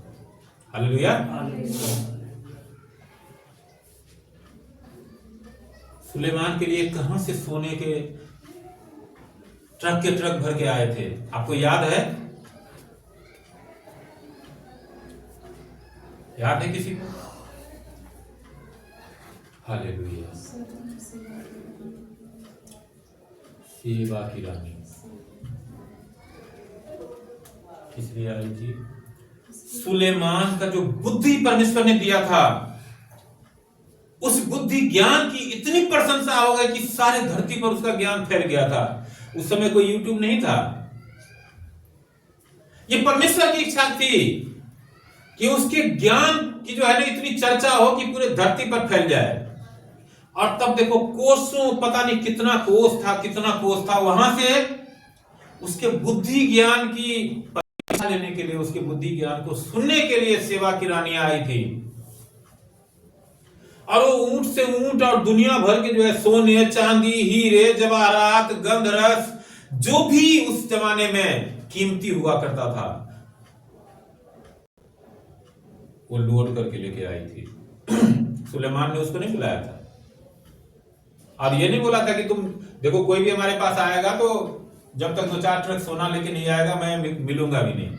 हालेलुया। सुलेमान के लिए कहां से सोने के ट्रक भर के आए थे, आपको याद है? याद है किसी को? हालेलुया। सेवा की रानी किसलिए आई थी? सुलेमान का जो बुद्धि परमेश्वर ने दिया था, उस बुद्धि ज्ञान की इतनी प्रशंसा हो गई कि सारे धरती पर उसका ज्ञान फैल गया था। उस समय कोई यूट्यूब नहीं था। ये परमेश्वर की इच्छा थी कि उसके ज्ञान की जो है ना इतनी चर्चा हो कि पूरे धरती पर फैल जाए। और तब देखो कोसों, पता नहीं कितना कोस था, वहां से उसके बुद्धि ज्ञान की परीक्षा लेने के लिए, उसके बुद्धि ज्ञान को सुनने के लिए सेवा की रानी आई थी। और वो ऊंट से ऊंट और दुनिया भर के जो है सोने, चांदी, हीरे, जवाहरात, गंधरस, जो भी उस जमाने में कीमती हुआ करता था, वो लोड करके लेके आई थी। सुलेमान ने उसको नहीं बुलाया था और ये नहीं बोला था कि तुम देखो कोई भी हमारे पास आएगा तो जब तक 2-4 ट्रक सोना लेके नहीं आएगा मैं मिलूंगा भी नहीं।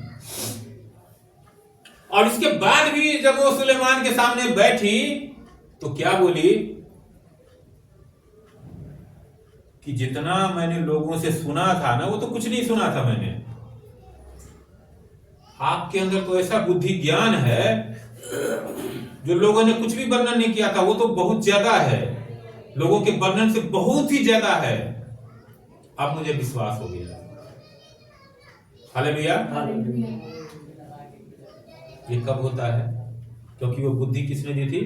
और इसके बाद भी जब वो सुलेमान के सामने बैठी तो क्या बोली कि जितना मैंने लोगों से सुना था ना, वो तो कुछ नहीं सुना था मैंने। आपके अंदर तो ऐसा बुद्धि ज्ञान है जो लोगों ने कुछ भी वर्णन नहीं किया था, वो तो बहुत ज्यादा है, लोगों के वर्णन से बहुत ही ज्यादा है। अब मुझे विश्वास हो गया। हालेलुया। ये कब होता है? क्योंकि वो बुद्धि किसने दी थी?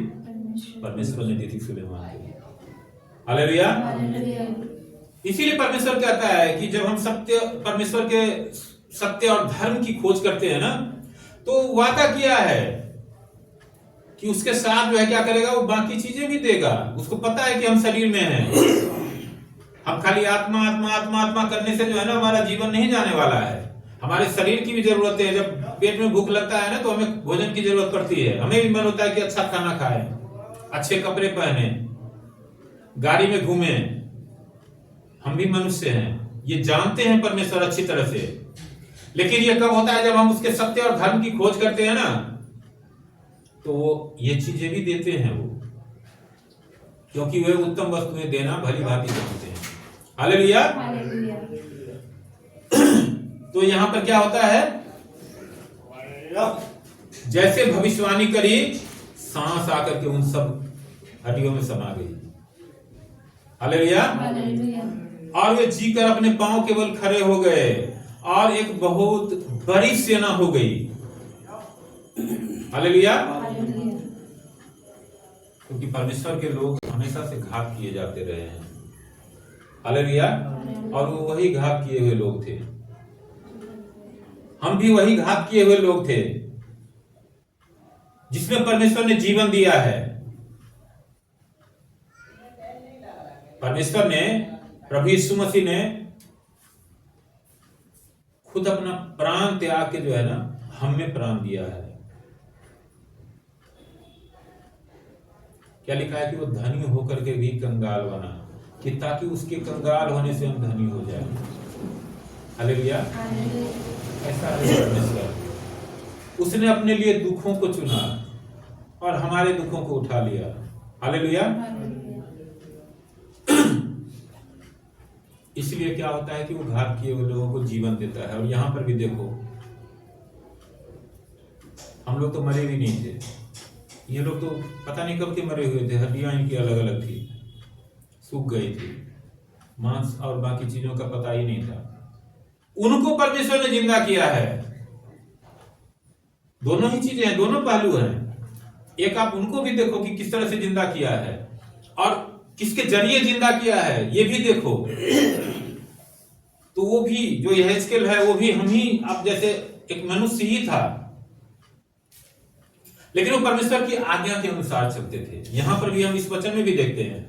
परमेश्वर ने दी थी सुलेमान को। हालेलुया। इसीलिए परमेश्वर कहता है कि जब हम परमेश्वर के सत्य और धर्म की खोज करते हैं ना, तो वादा किया है कि उसके साथ जो है क्या करेगा, वो बाकी चीजें भी देगा। उसको पता है कि हम शरीर में हैं, हम खाली आत्मा आत्मा आत्मा आत्मा करने से जो है ना हमारा जीवन नहीं जाने वाला है। हमारे शरीर की भी जरूरत है। जब पेट में भूख लगता है ना तो हमें भोजन की जरूरत पड़ती है। हमें भी मन होता है कि अच्छा खाना खाएं, अच्छे कपड़े पहने, गाड़ी में घूमे। हम भी मनुष्य हैं, ये जानते हैं परमेश्वर अच्छी तरह से। लेकिन ये कब होता है? जब हम उसके सत्य और धर्म की खोज करते हैं ना, तो वो ये चीजें भी देते हैं वो, क्योंकि वे उत्तम वस्तुएं देना भली भांति जानते हैं। हालेलुया। तो यहां पर क्या होता है? जैसे भविष्यवाणी करी, सांस आकर के उन सब हड्डियों में समा गई। हालेलुया। और वे जीकर अपने पांव के बल खड़े हो गए और एक बहुत बड़ी सेना हो गई। हालेलुया। हालेलुया। क्योंकि परमेश्वर के लोग हमेशा से घात किए जाते रहे हैं। हालेलुया। और वो वही घात किए हुए लोग थे, हम भी वही घात किए हुए लोग थे जिसमें परमेश्वर ने जीवन दिया है। परमेश्वर ने, प्रभु यीशु मसीह ने खुद अपना प्राण त्याग के जो है ना हम में प्राण दिया है। क्या लिखा है कि वो धनी होकर के भी कंगाल बना, कि ताकि उसके कंगाल होने से हम धनी हो जाए। हालेलुया। ऐसा है परमेश्वर, उसने अपने लिए दुखों को चुना और हमारे दुखों को उठा लिया। हालेलुया। इसलिए क्या होता है कि वो घात किए हुए लोगों को जीवन देता है। और यहां पर भी देखो, हम लोग तो मरे भी नहीं थे, ये लोग तो पता नहीं कब के मरे हुए थे, हड्डियां इनकी अलग अलग थी, सूख गई थी, मांस और बाकी चीजों का पता ही नहीं था। उनको परमेश्वर ने जिंदा किया है। दोनों ही चीजें हैं, दोनों पहलू हैं। एक आप उनको भी देखो कि किस तरह से जिंदा किया है और किसके जरिए जिंदा किया है, ये भी देखो। तो वो भी जो यहेजकेल है वो भी हम ही, आप जैसे एक मनुष्य ही था, लेकिन वो परमेश्वर की आज्ञा के अनुसार चलते थे। यहां पर भी हम इस वचन में भी देखते हैं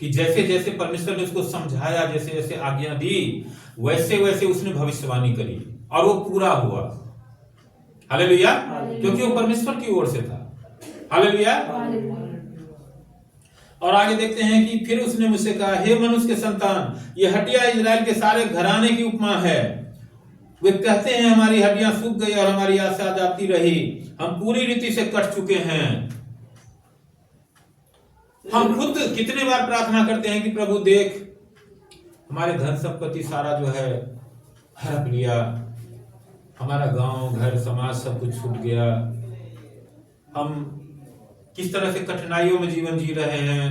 कि जैसे जैसे परमेश्वर ने उसको समझाया, जैसे जैसे आज्ञा दी, वैसे वैसे उसने भविष्यवाणी करी और वो पूरा हुआ। हालेलुया। क्योंकि वो परमेश्वर की ओर से था। हालेलुया। और आगे देखते हैं कि फिर उसने मुझसे कहा, हे मनुष्य के संतान, ये हड्डियां इजराइल के सारे घराने की उपमा है। वे कहते हैं हमारी हड्डियां सूख गई और हमारी आशा जाती रही, हम पूरी रीति से कट चुके हैं। हम खुद कितने बार प्रार्थना करते हैं कि प्रभु देख, हमारे धन संपत्ति सारा जो है हड़प लिया, हमारा गांव घर समाज सब कुछ छूट गया, हम किस तरह से कठिनाइयों में जीवन जी रहे हैं,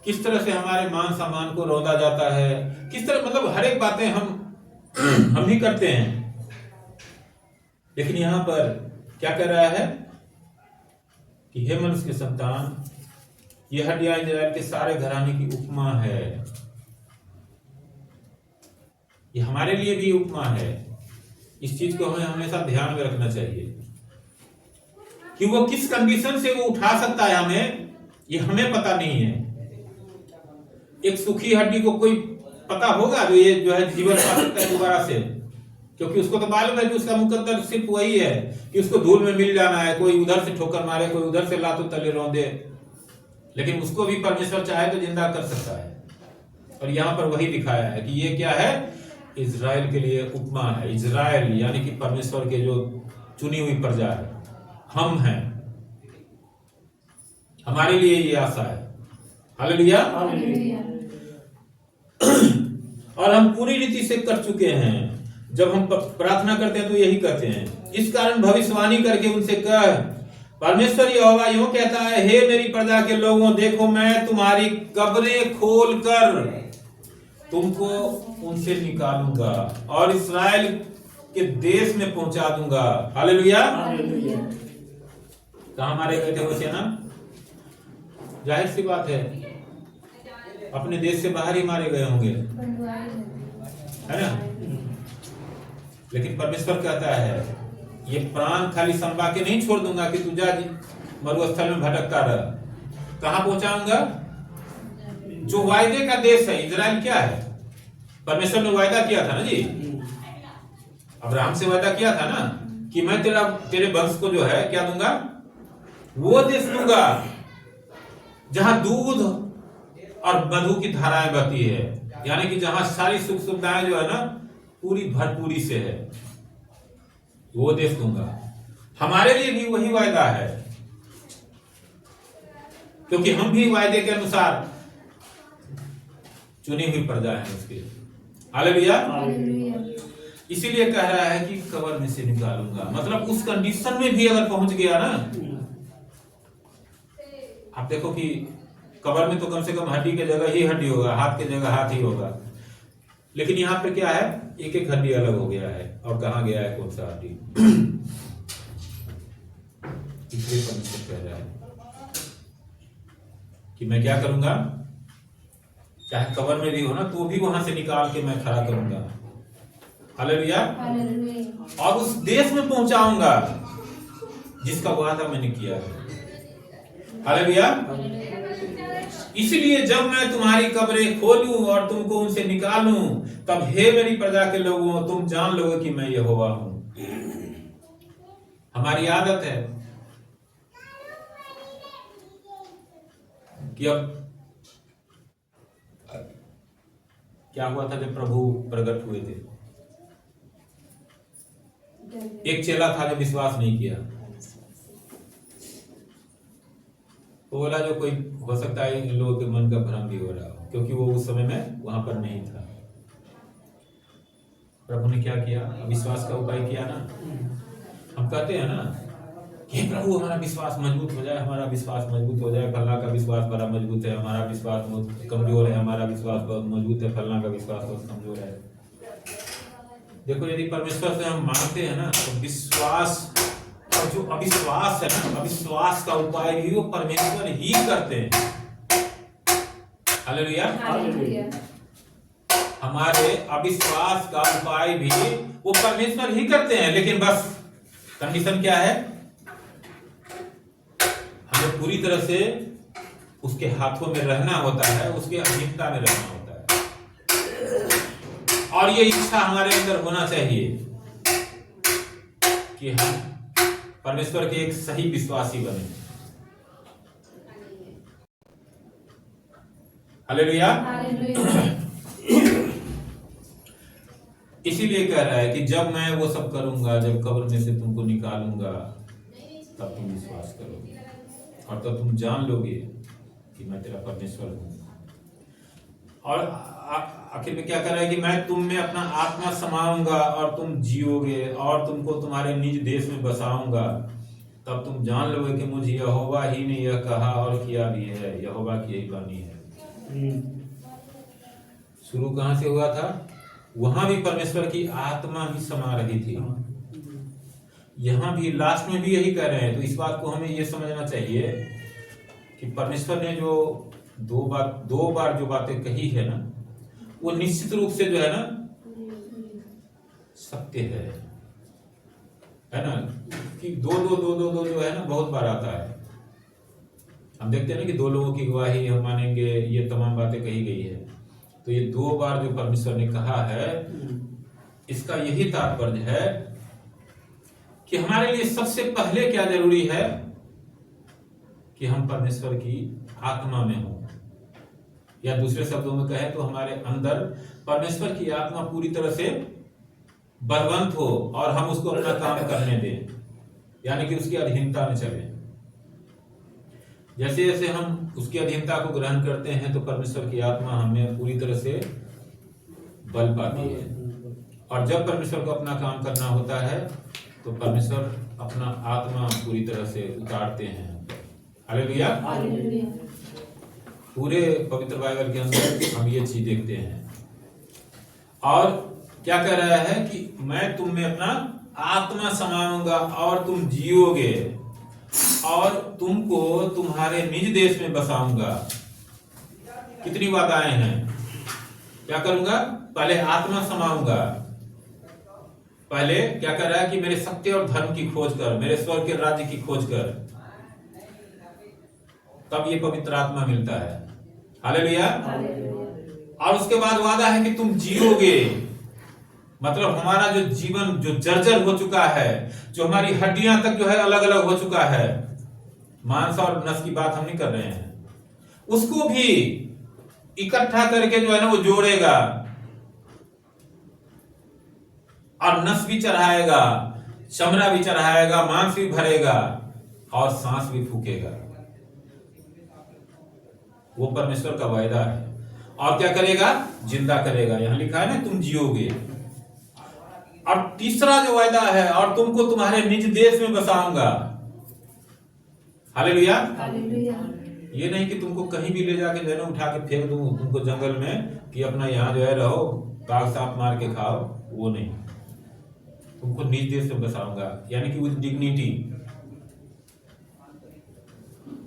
किस तरह से हमारे मान सम्मान को रौंदा जाता है, किस तरह, मतलब हर एक बातें हम ही करते हैं। लेकिन यहां पर क्या कह रहा है कि हे मनुष्य के संतान, ये हड्डियां इजराइल के सारे घराने की उपमा है। ये हमारे लिए भी उपमा है। इस चीज को हमें हमेशा ध्यान में रखना चाहिए कि वो किस कंडीशन से वो उठा सकता है हमें, ये हमें पता नहीं है। एक सूखी हड्डी को कोई पता होगा जो ये जो है जीवन पा सकता है दोबारा से? क्योंकि उसको तो मालूम है कि उसका मुकद्दर सिर्फ वही है कि उसको धूल में मिल जाना है, कोई उधर से ठोकर मारे, कोई उधर से लातों तले रौंदे, लेकिन उसको भी परमेश्वर चाहे तो जिंदा कर सकता है। और यहां पर वही दिखाया है कि ये क्या है, इजराइल के लिए उपमा है। इजराइल यानी कि परमेश्वर के जो चुनी हुई प्रजा है, हम हैं, हमारे लिए ये आशा है। हालेलुया। और हम पूरी रीति से कर चुके हैं। जब हम प्रार्थना करते हैं तो यही करते हैं। इस कारण भविष्यवाणी करके उनसे कह, परमेश्वर यहोवा यूं कहता है, हे मेरी प्रजा के लोगों, देखो मैं तुम्हारी कब्रें खोल कर तुमको उनसे निकालूंगा और इस्राएल के देश में पहुंचा दूंगा। हालेलुया। कहां मारे गए थे वो सेना? जाहिर सी बात है अपने देश से बाहर ही मारे गए होंगे, है ना? लेकिन परमेश्वर कहता है, ये प्राण खाली संभा के नहीं छोड़ दूंगा कि तू जा मरुस्थल में भटकता रह। कहां पहुंचाऊंगा? जो वायदे का देश है। इजराइल क्या है? परमेश्वर ने वायदा किया था ना जी, अब्राहम से वायदा किया था ना कि मैं तेरे वंश को जो है क्या दूंगा, वो देश दूंगा जहां दूध और मधु की धाराएं बहती है, यानी कि जहां सारी सुख सुविधाएं जो है ना पूरी भरपूरी से है, वो देश दूंगा। हमारे लिए भी वही वायदा है, क्योंकि हम भी वायदे के अनुसार चुनी हुई प्रजा है उसके। हालेलुया। इसीलिए कह रहा है कि कब्र में से निकालूंगा, मतलब उस कंडीशन में भी अगर पहुंच गया ना, आप देखो कि कब्र में तो कम से कम हड्डी के जगह ही हड्डी होगा, हाथ के जगह हाथ ही होगा, लेकिन यहाँ पे क्या है, एक एक हड्डी अलग हो गया है। और कहाँ गया है कौन सा हड्डी? इसलिए परमेश्वर कह रहा है कि मैं क्या करूंगा, चाहे कब्र में भी हो ना तो भी वहां से निकाल के मैं खड़ा करूंगा। हालेलुया। और उस देश में पहुंचाऊंगा जिसका वादा मैंने किया है। हालेलुया। इसलिए जब मैं तुम्हारी कब्रें खोलूं और तुमको उनसे निकालूं, तब हे मेरी प्रजा के लोगों, तुम जान लोगे कि मैं यहोवा हूं। हमारी आदत है कि अब क्या हुआ था जब प्रभु प्रकट हुए थे, एक चेला था जो विश्वास नहीं किया। तो बोला जो कोई हो सकता है इन लोगों के मन का भ्रम भी हो रहा हो, क्योंकि वो उस समय में वहां पर नहीं था। प्रभु ने क्या किया, विश्वास का उपाय किया ना। हम कहते हैं ना कि प्रभु हमारा विश्वास मजबूत हो जाए, हमारा विश्वास मजबूत हो जाए, फलना का विश्वास बड़ा मजबूत है, हमारा विश्वास बहुत कमजोर है, हमारा विश्वास बहुत मजबूत है, फलना का विश्वास बहुत कमजोर है। देखो, यदि परमेश्वर से हम मांगते हैं ना तो विश्वास और जो अविश्वास है ना, अविश्वास का उपाय भी वो परमेश्वर ही करते हैं। हालेलुया। हमारे अविश्वास का उपाय भी वो परमेश्वर ही करते हैं, लेकिन बस कंडीशन क्या है, हमें पूरी तरह से उसके हाथों में रहना होता है, उसके अधीनता में रहना होता है। और ये इच्छा हमारे अंदर होना चाहिए कि हम परमेश्वर के एक सही विश्वासी बने। हालेलुया। इसीलिए कह रहा है कि जब मैं वो सब करूंगा, जब कब्र में से तुमको निकालूंगा, तब तुम विश्वास करोगे और तब तुम जान लोगे कि मैं तेरा परमेश्वर हूं। और आखिर में क्या कर रहा है कि मैं तुम में अपना आत्मा समाऊंगा और तुम जियोगे और तुमको तुम्हारे निज देश में बसाऊंगा, तब तुम जान लोगे कि मुझे यहोवा ही ने यह कहा और किया भी है। यहोवा की यही वाणी है। शुरू कहां से हुआ था? वहां भी परमेश्वर की आत्मा ही समा रही थी, यहां भी लास्ट में भी यही कह रहे हैं। तो इस बात को हमें यह समझना चाहिए कि परमेश्वर ने जो दो बार जो बातें कही है ना, वो निश्चित रूप से जो है ना सत्य है ना, कि दो जो है ना बहुत बार आता है। हम देखते हैं ना कि दो लोगों की गवाही हम मानेंगे, ये तमाम बातें कही गई है। तो ये 2 बार जो परमेश्वर ने कहा है, इसका यही तात्पर्य है कि हमारे लिए सबसे पहले क्या जरूरी है कि हम परमेश्वर की आत्मा में हो, या दूसरे शब्दों में कहें तो हमारे अंदर परमेश्वर की आत्मा पूरी तरह से बलवंत हो और हम उसको अपना काम करने दें, यानी कि उसकी अधीनता में चले। जैसे जैसे हम उसकी अधीनता को ग्रहण करते हैं तो परमेश्वर की आत्मा हमें पूरी तरह से बल पाती है। और जब परमेश्वर को अपना काम करना होता है तो परमेश्वर अपना आत्मा पूरी तरह से उतारते हैं। हालेलुया। पूरे पवित्र बाइबल के अंदर हम ये चीज देखते हैं। और क्या कह रहा है कि मैं तुम में अपना आत्मा समाऊंगा और तुम जियोगे और तुमको तुम्हारे निज देश में बसाऊंगा। कितनी वादाएं हैं? क्या करूंगा? पहले आत्मा समाऊंगा। पहले क्या कर रहा है कि मेरे सत्य और धर्म की खोज कर, मेरे स्वर्ग के राज्य की खोज कर, तब ये पवित्र आत्मा मिलता है। हालेलुया। और उसके बाद वादा है कि तुम जियोगे, मतलब हमारा जो जीवन जो जर्जर हो चुका है, जो हमारी हड्डियां तक जो है अलग अलग हो चुका है, मांस और नस की बात हम नहीं कर रहे हैं, उसको भी इकट्ठा करके जो है ना वो जोड़ेगा और नस भी चढ़ाएगा, चमड़ा भी चढ़ाएगा, मांस भी भरेगा और सांस भी फूकेगा। वो परमेश्वर का वायदा है। और क्या करेगा? जिंदा करेगा। यहां लिखा है ना तुम जियोगे। और तीसरा जो वायदा है, और तुमको तुम्हारे निज देश में बसाऊंगा। हालेलुया। ये नहीं कि तुमको कहीं भी ले जाके जो है ना उठा के फेंक दूं तुमको जंगल में कि अपना यहाँ जो है रहो, काग सांप मार के खाओ, वो नहीं। तुमको निज देश में बसाऊंगा, यानी कि with dignity.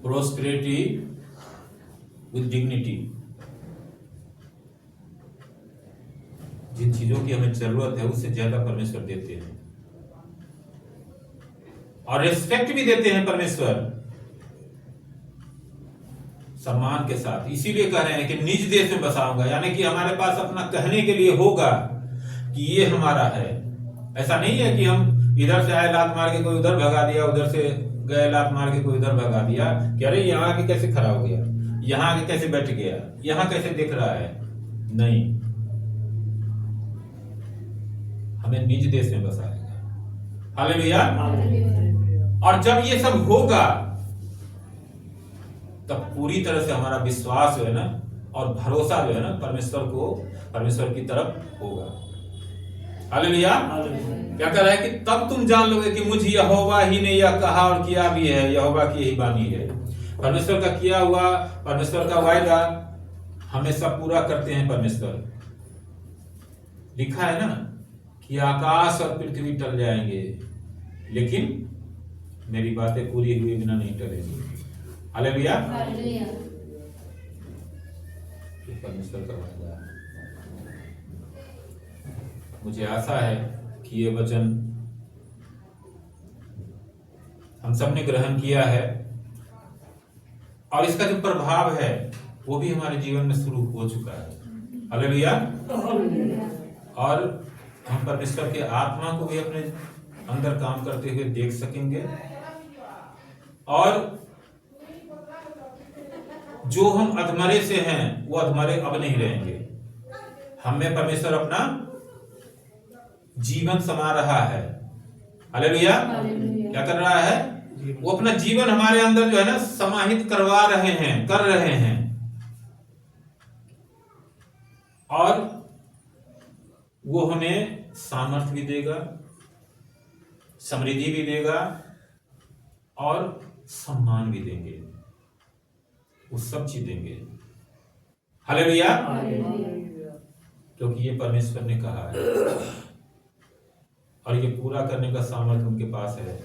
Prosperity with dignity. जिन चीजों की हमें जरूरत है उससे ज्यादा परमेश्वर देते हैं, और रिस्पेक्ट भी देते हैं परमेश्वर सम्मान के साथ। इसीलिए कह रहे हैं कि निज देश में बसाऊंगा, यानी कि हमारे पास अपना कहने के लिए होगा कि ये हमारा है। ऐसा नहीं है कि हम इधर से आए लात मार के कोई उधर भगा दिया, उधर से गए लात मार के कोई उधर भगा दिया कि अरे यहाँ के कैसे खड़ा हो गया, यहाँ के कैसे बैठ गया, यहाँ कैसे देख रहा है। नहीं, हमें निज देश में बसाएगा। हालेलुया। और जब ये सब होगा तब पूरी तरह से हमारा विश्वास जो है ना और भरोसा जो है ना परमेश्वर की तरफ होगा। हालेलुया। क्या कर रहा है कि तब तुम जान लोगे कि मुझे यहोवा ही ने यह कहा और किया भी है। यहोवा की यही वाणी है। परमेश्वर का किया हुआ, परमेश्वर का वायदा हमेशा पूरा करते हैं परमेश्वर। लिखा है ना कि आकाश और पृथ्वी टल जाएंगे लेकिन मेरी बातें पूरी हुए बिना नहीं टलेंगी। हालेलुया। परमेश्वर का वायदा है। मुझे आशा है कि ये वचन हम सबने ग्रहण किया है और इसका जो प्रभाव है वो भी हमारे जीवन में शुरू हो चुका है। हालेलुया। और हम परमेश्वर के आत्मा को भी अपने अंदर काम करते हुए देख सकेंगे, और जो हम अधमरे से हैं वो अधमरे अब नहीं रहेंगे। हमें परमेश्वर अपना जीवन समा रहा है। हालेलुया। क्या कर रहा है? वो अपना जीवन हमारे अंदर जो है ना समाहित कर रहे हैं, और वो हमें सामर्थ्य भी देगा, समृद्धि भी देगा और सम्मान भी देंगे। वो सब चीज देंगे। हालेलुया। क्योंकि ये परमेश्वर ने कहा है और ये पूरा करने का सामर्थ्य उनके पास है,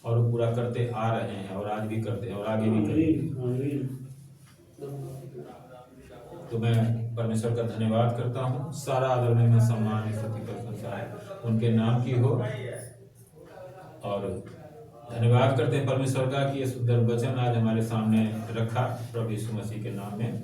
और वो पूरा करते आ रहे हैं और आज भी करते हैं और आगे भी करेंगे। तो मैं परमेश्वर का धन्यवाद करता हूँ। सारा आदर में सम्मान स्तुति प्रशंसा है उनके नाम की हो, और धन्यवाद करते हैं परमेश्वर का कि ये सुंदर वचन आज हमारे सामने रखा। प्रभु यीशु मसीह के नाम में।